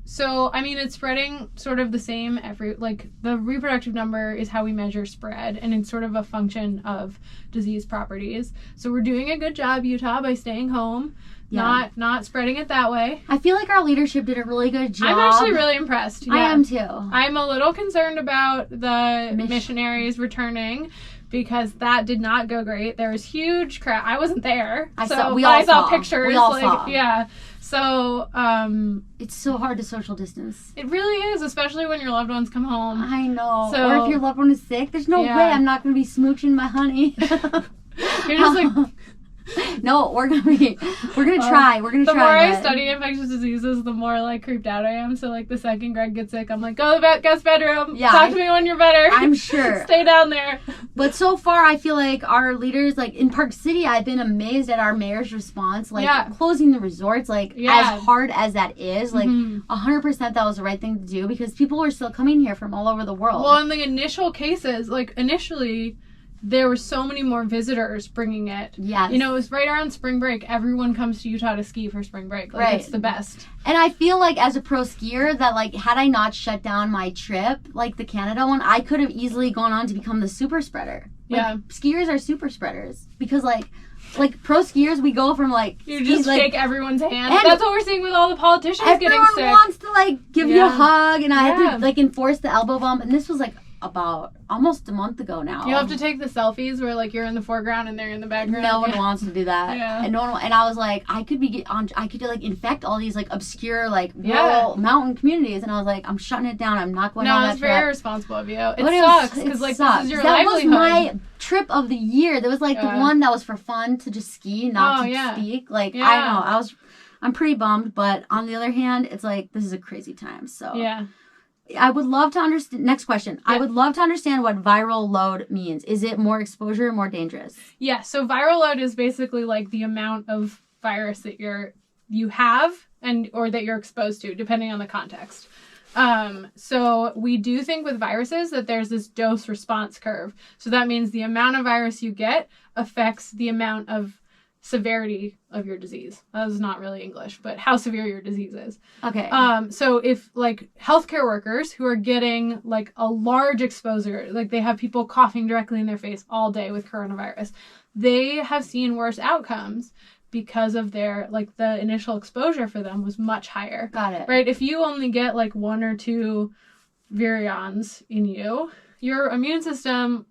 So, I mean, it's spreading sort of the same the reproductive number is how we measure spread, and it's sort of a function of disease properties. So we're doing a good job, Utah, by staying home, not spreading it that way. I feel like our leadership did a really good job. I'm actually really impressed. Yeah. I am too. I'm a little concerned about the missionaries returning, because that did not go great. There was huge crowd. I wasn't there. I saw pictures. We all saw. Yeah. So, it's so hard to social distance. It really is, especially when your loved ones come home. I know. So, or if your loved one is sick, there's no way I'm not going to be smooching my honey. You're just like... No, we're gonna try. We're gonna try. The more I study infectious diseases, the more like creeped out I am. So like the second Greg gets sick, I'm like, go to the guest bedroom. Yeah, talk to me when you're better. I'm sure. Stay down there. But so far, I feel like our leaders, like in Park City, I've been amazed at our mayor's response. Like closing the resorts, as hard as that is, 100% that was the right thing to do, because people were still coming here from all over the world. Well, in the initial cases, initially, there were so many more visitors bringing it. Yes. It was right around spring break. Everyone comes to Utah to ski for spring break. Right. It's the best. And I feel like as a pro skier that had I not shut down my trip, the Canada one, I could have easily gone on to become the super spreader. Skiers are super spreaders because pro skiers, we go from you just shake everyone's hand. That's what we're seeing with all the politicians getting sick. Everyone wants to give you a hug, and I had to enforce the elbow bump, and this was about almost a month ago now. You have to take the selfies where you're in the foreground and they're in the background. No one wants to do that. Yeah. And I was like, I could infect all these obscure rural mountain communities, and I was like, I'm shutting it down. I'm not going on that trip. No, it's very irresponsible of you. It sucks because this is your livelihood. That was my trip of the year. There was the one that was for fun to just ski, not to speak. I don't know. I'm pretty bummed, but on the other hand, it's this is a crazy time. So yeah. I would love to understand. Next question. Yeah. I would love to understand what viral load means. Is it more exposure, more dangerous? Yeah. So viral load is basically the amount of virus that you have or that you're exposed to, depending on the context. So we do think with viruses that there's this dose response curve. So that means the amount of virus you get affects the amount of severity of your disease. That is not really English, but how severe your disease is. Okay. So if healthcare workers who are getting a large exposure, they have people coughing directly in their face all day with coronavirus, they have seen worse outcomes because of their the initial exposure for them was much higher. Got it. Right? If you only get 1 or 2 virions in you, your immune system,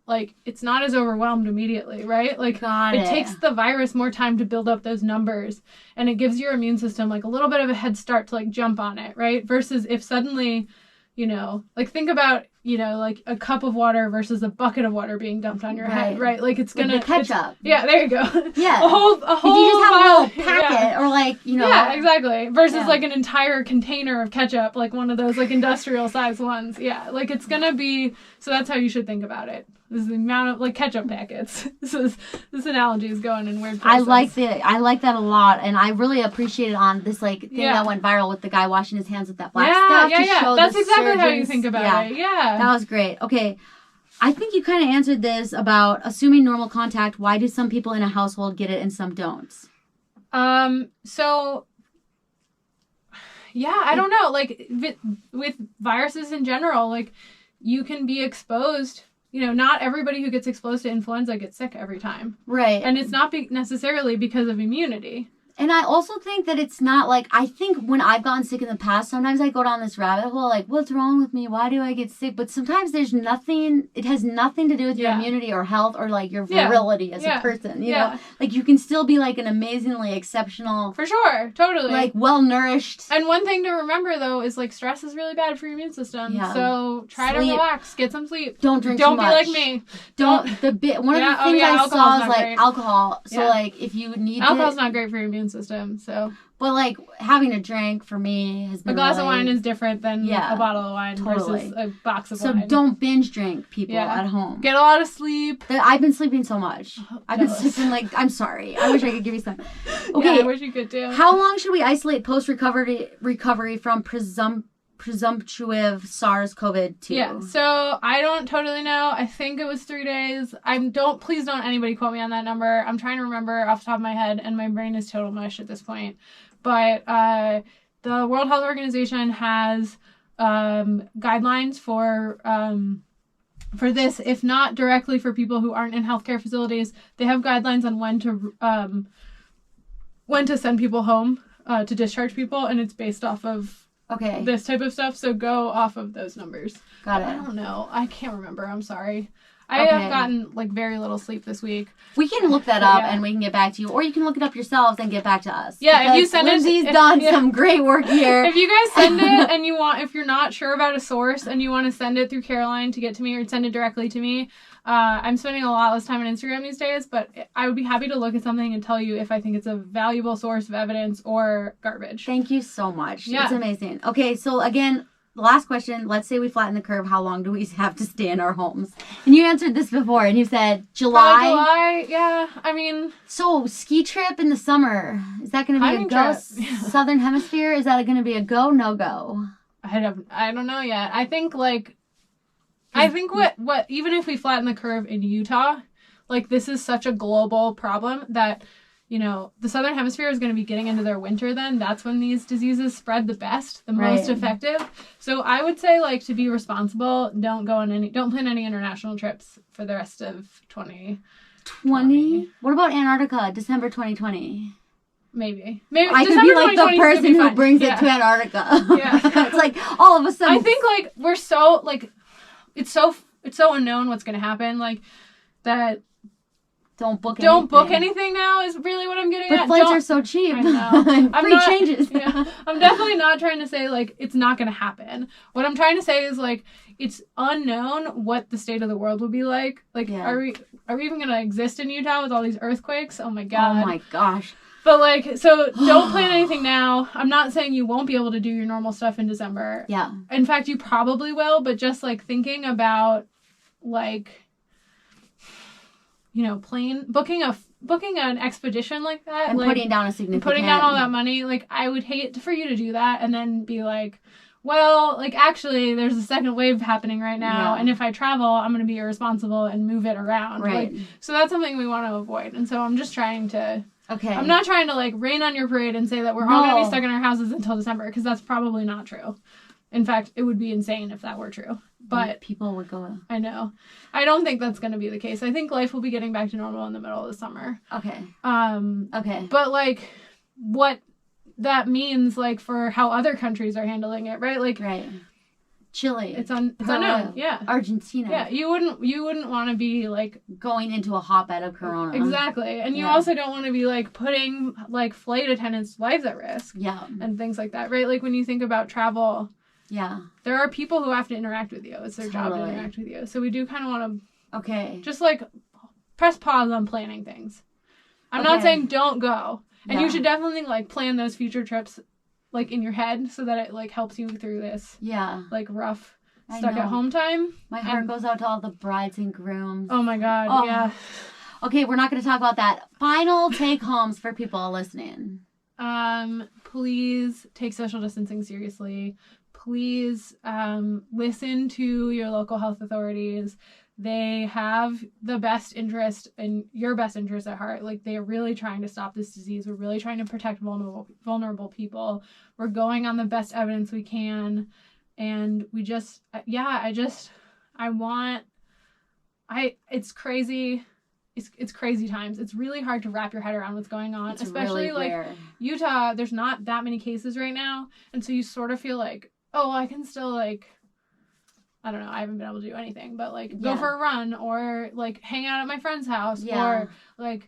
it's not as overwhelmed immediately, right? Got it. It takes the virus more time to build up those numbers, and it gives your immune system a little bit of a head start to jump on it, right? Versus if suddenly, think about, a cup of water versus a bucket of water being dumped on your head, right? It's gonna catch up. Yeah, there you go. Yeah. a whole. If you just have a little packet or Yeah, exactly. Versus an entire container of ketchup, one of those industrial size ones. Yeah, it's gonna be. So that's how you should think about it. This is the amount of ketchup packets. This analogy is going in weird places. I like that a lot, and I really appreciate it on this thing that went viral with the guy washing his hands with that black stuff. Yeah. That's exactly how you think about it. Yeah. That was great. Okay. I think you kind of answered this about assuming normal contact. Why do some people in a household get it and some don't? So yeah, I don't know. With viruses in general, you can be exposed. Not everybody who gets exposed to influenza gets sick every time. Right. And it's not necessarily because of immunity. And I also think that it's not I think when I've gotten sick in the past, sometimes I go down this rabbit hole, what's wrong with me? Why do I get sick? But sometimes it has nothing to do with your immunity or health or your virility as a person, you know? You can still be an amazingly exceptional. For sure. Totally. Well-nourished. And one thing to remember though is stress is really bad for your immune system. Yeah. So try to relax, get some sleep. Don't drink too much. Don't be like me. One of the things I saw is alcohol. So if you need alcohol's not great for your immune immune system. So, but like having a drink for me has been a glass really, of wine is different than a bottle of wine versus a box of wine. So don't binge drink, people at home. Get a lot of sleep. I've been sleeping so much. I've been sleeping I'm sorry. I wish I could give you some. Okay. Yeah, I wish you could too. How long should we isolate post-recovery from presumptuous SARS-CoV-2? Yeah, so I don't totally know. I think it was 3 days. Please don't anybody quote me on that number. I'm trying to remember off the top of my head, and my brain is total mush at this point. But the World Health Organization has guidelines for this, if not directly for people who aren't in healthcare facilities. They have guidelines on when to send people home to discharge people, and it's based off of this type of stuff, so go off of those numbers. Got it. I don't know. I can't remember. I'm sorry. I have gotten very little sleep this week. We can look that up and we can get back to you, or you can look it up yourselves and get back to us. Yeah, if you send Lindsay's done some great work here. If you guys send it and if you're not sure about a source and you want to send it through Caroline to get to me or send it directly to me, I'm spending a lot less time on Instagram these days, but I would be happy to look at something and tell you if I think it's a valuable source of evidence or garbage. Thank you so much. Yeah. It's amazing. Okay, so again, the last question, let's say we flatten the curve. How long do we have to stay in our homes? And you answered this before, and you said July. July, yeah. I mean... So, ski trip in the summer. Is that going to be a go? Southern Hemisphere? Is that going to be a go, no-go? I don't know yet. I think, what even if we flatten the curve in Utah, this is such a global problem that... the Southern Hemisphere is going to be getting into their winter then. That's when these diseases spread the best, the most effective. So I would say, to be responsible, don't plan any international trips for the rest of 2020. What about Antarctica, December 2020? Maybe I could be the person who brings it to Antarctica. Yeah. It's all of a sudden. I think we're so it's so unknown what's going to happen that. Don't book anything now is really what I'm getting at. But flights are so cheap. I know. Free changes. Yeah, I'm definitely not trying to say, it's not going to happen. What I'm trying to say is, it's unknown what the state of the world will be like. Are we even going to exist in Utah with all these earthquakes? Oh, my God. Oh, my gosh. But, so don't plan anything now. I'm not saying you won't be able to do your normal stuff in December. Yeah. In fact, you probably will, but just, thinking about, booking an expedition like that. And putting down all that money. I would hate for you to do that and then be actually, there's a second wave happening right now. Yeah. And if I travel, I'm going to be irresponsible and move it around. Right. So that's something we want to avoid. And so I'm just trying to... Okay. I'm not trying to, rain on your parade and say that we're all going to be stuck in our houses until December, because that's probably not true. In fact, it would be insane if that were true. But people would go. I know. I don't think that's going to be the case. I think life will be getting back to normal in the middle of the summer. Okay. Okay. But what that means for how other countries are handling it, right? Right. Chile. It's unknown. Yeah. Argentina. Yeah. You wouldn't want to be going into a hotbed of corona. Exactly. And you also don't want to be putting flight attendants' lives at risk. Yeah. And things like that, right? When you think about travel. Yeah. There are people who have to interact with you. It's their job to interact with you. So we do kind of want to... Okay. Just, press pause on planning things. I'm not saying don't go. And you should definitely, plan those future trips, in your head so that it, helps you through this... Yeah. Rough, stuck-at-home time. My heart goes out to all the brides and grooms. Oh, my God. Yeah. Okay, we're not going to talk about that. Final take-homes for people listening. Please take social distancing seriously. Please listen to your local health authorities. They have the best interest and your best interest at heart. They are really trying to stop this disease. We're really trying to protect vulnerable people. We're going on the best evidence we can. And we just, it's crazy. It's crazy times. It's really hard to wrap your head around what's going on. Especially really rare. Utah, there's not that many cases right now. And so you sort of feel I can still I don't know, I haven't been able to do anything, but go for a run or hang out at my friend's house or I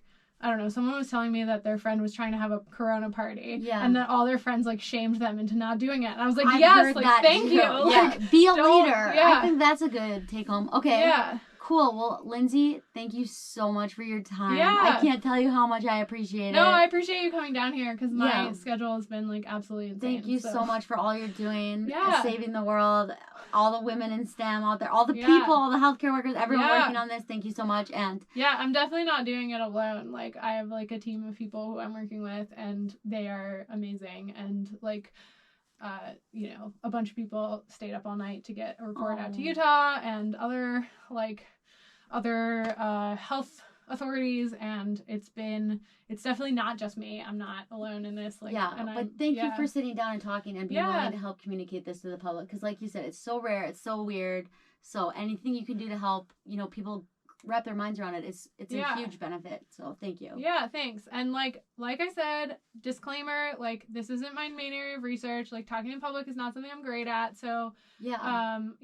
don't know, someone was telling me that their friend was trying to have a corona party and that all their friends shamed them into not doing it. And I was yes, thank you. Yeah. Be a leader. Yeah. I think that's a good take home. Okay. Yeah. Cool. Well, Lindsay, thank you so much for your time. Yeah. I can't tell you how much I appreciate it. No, I appreciate you coming down here because my schedule has been like absolutely insane. Thank you so much for all you're doing. Yeah. Saving the world, all the women in STEM out there, all the people, all the healthcare workers, everyone working on this. Thank you so much. And yeah, I'm definitely not doing it alone. Like, I have like a team of people who I'm working with, and they are amazing. And like, you know, a bunch of people stayed up all night to get a report out to Utah and other health authorities, and it's definitely not just me. I'm not alone in this. Like, but thank you for sitting down and talking and being willing to help communicate this to the public, because like you said, it's so rare, it's so weird. So anything you can do to help, you know, people wrap their minds around it, it's a huge benefit. So thank you. Yeah, thanks. And like I said, disclaimer, like, this isn't my main area of research. Like, talking in public is not something I'm great at. So you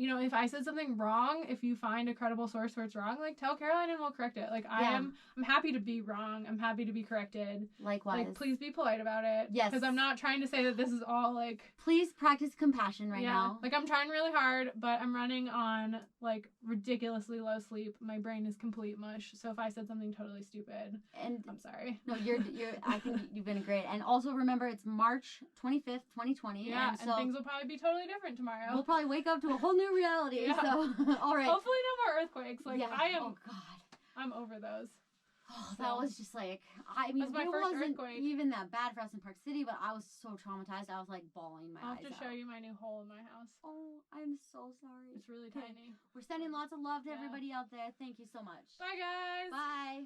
know, if I said something wrong, if you find a credible source where it's wrong, like, tell Caroline and we'll correct it. Like, I'm happy to be wrong. I'm happy to be corrected. Likewise. Like, please be polite about it. Yes. Because I'm not trying to say that this is all like, please practice compassion right now. Like, I'm trying really hard, but I'm running on like ridiculously low sleep. My brain is complete mush. So if I said something totally stupid, and I'm sorry. No, you're I think you've been great. And also remember, it's March 25th, 2020. Yeah, and things will probably be totally different tomorrow. We'll probably wake up to a whole new reality. So all right. Hopefully no more earthquakes. Like, Oh God. I'm over those. Oh, that was just like, I mean, it wasn't even that bad for us in Park City, but I was so traumatized. I was like bawling my eyes out. I'll have to show you my new hole in my house. Oh, I'm so sorry. It's really tiny. We're sending lots of love to everybody out there. Thank you so much. Bye, guys. Bye.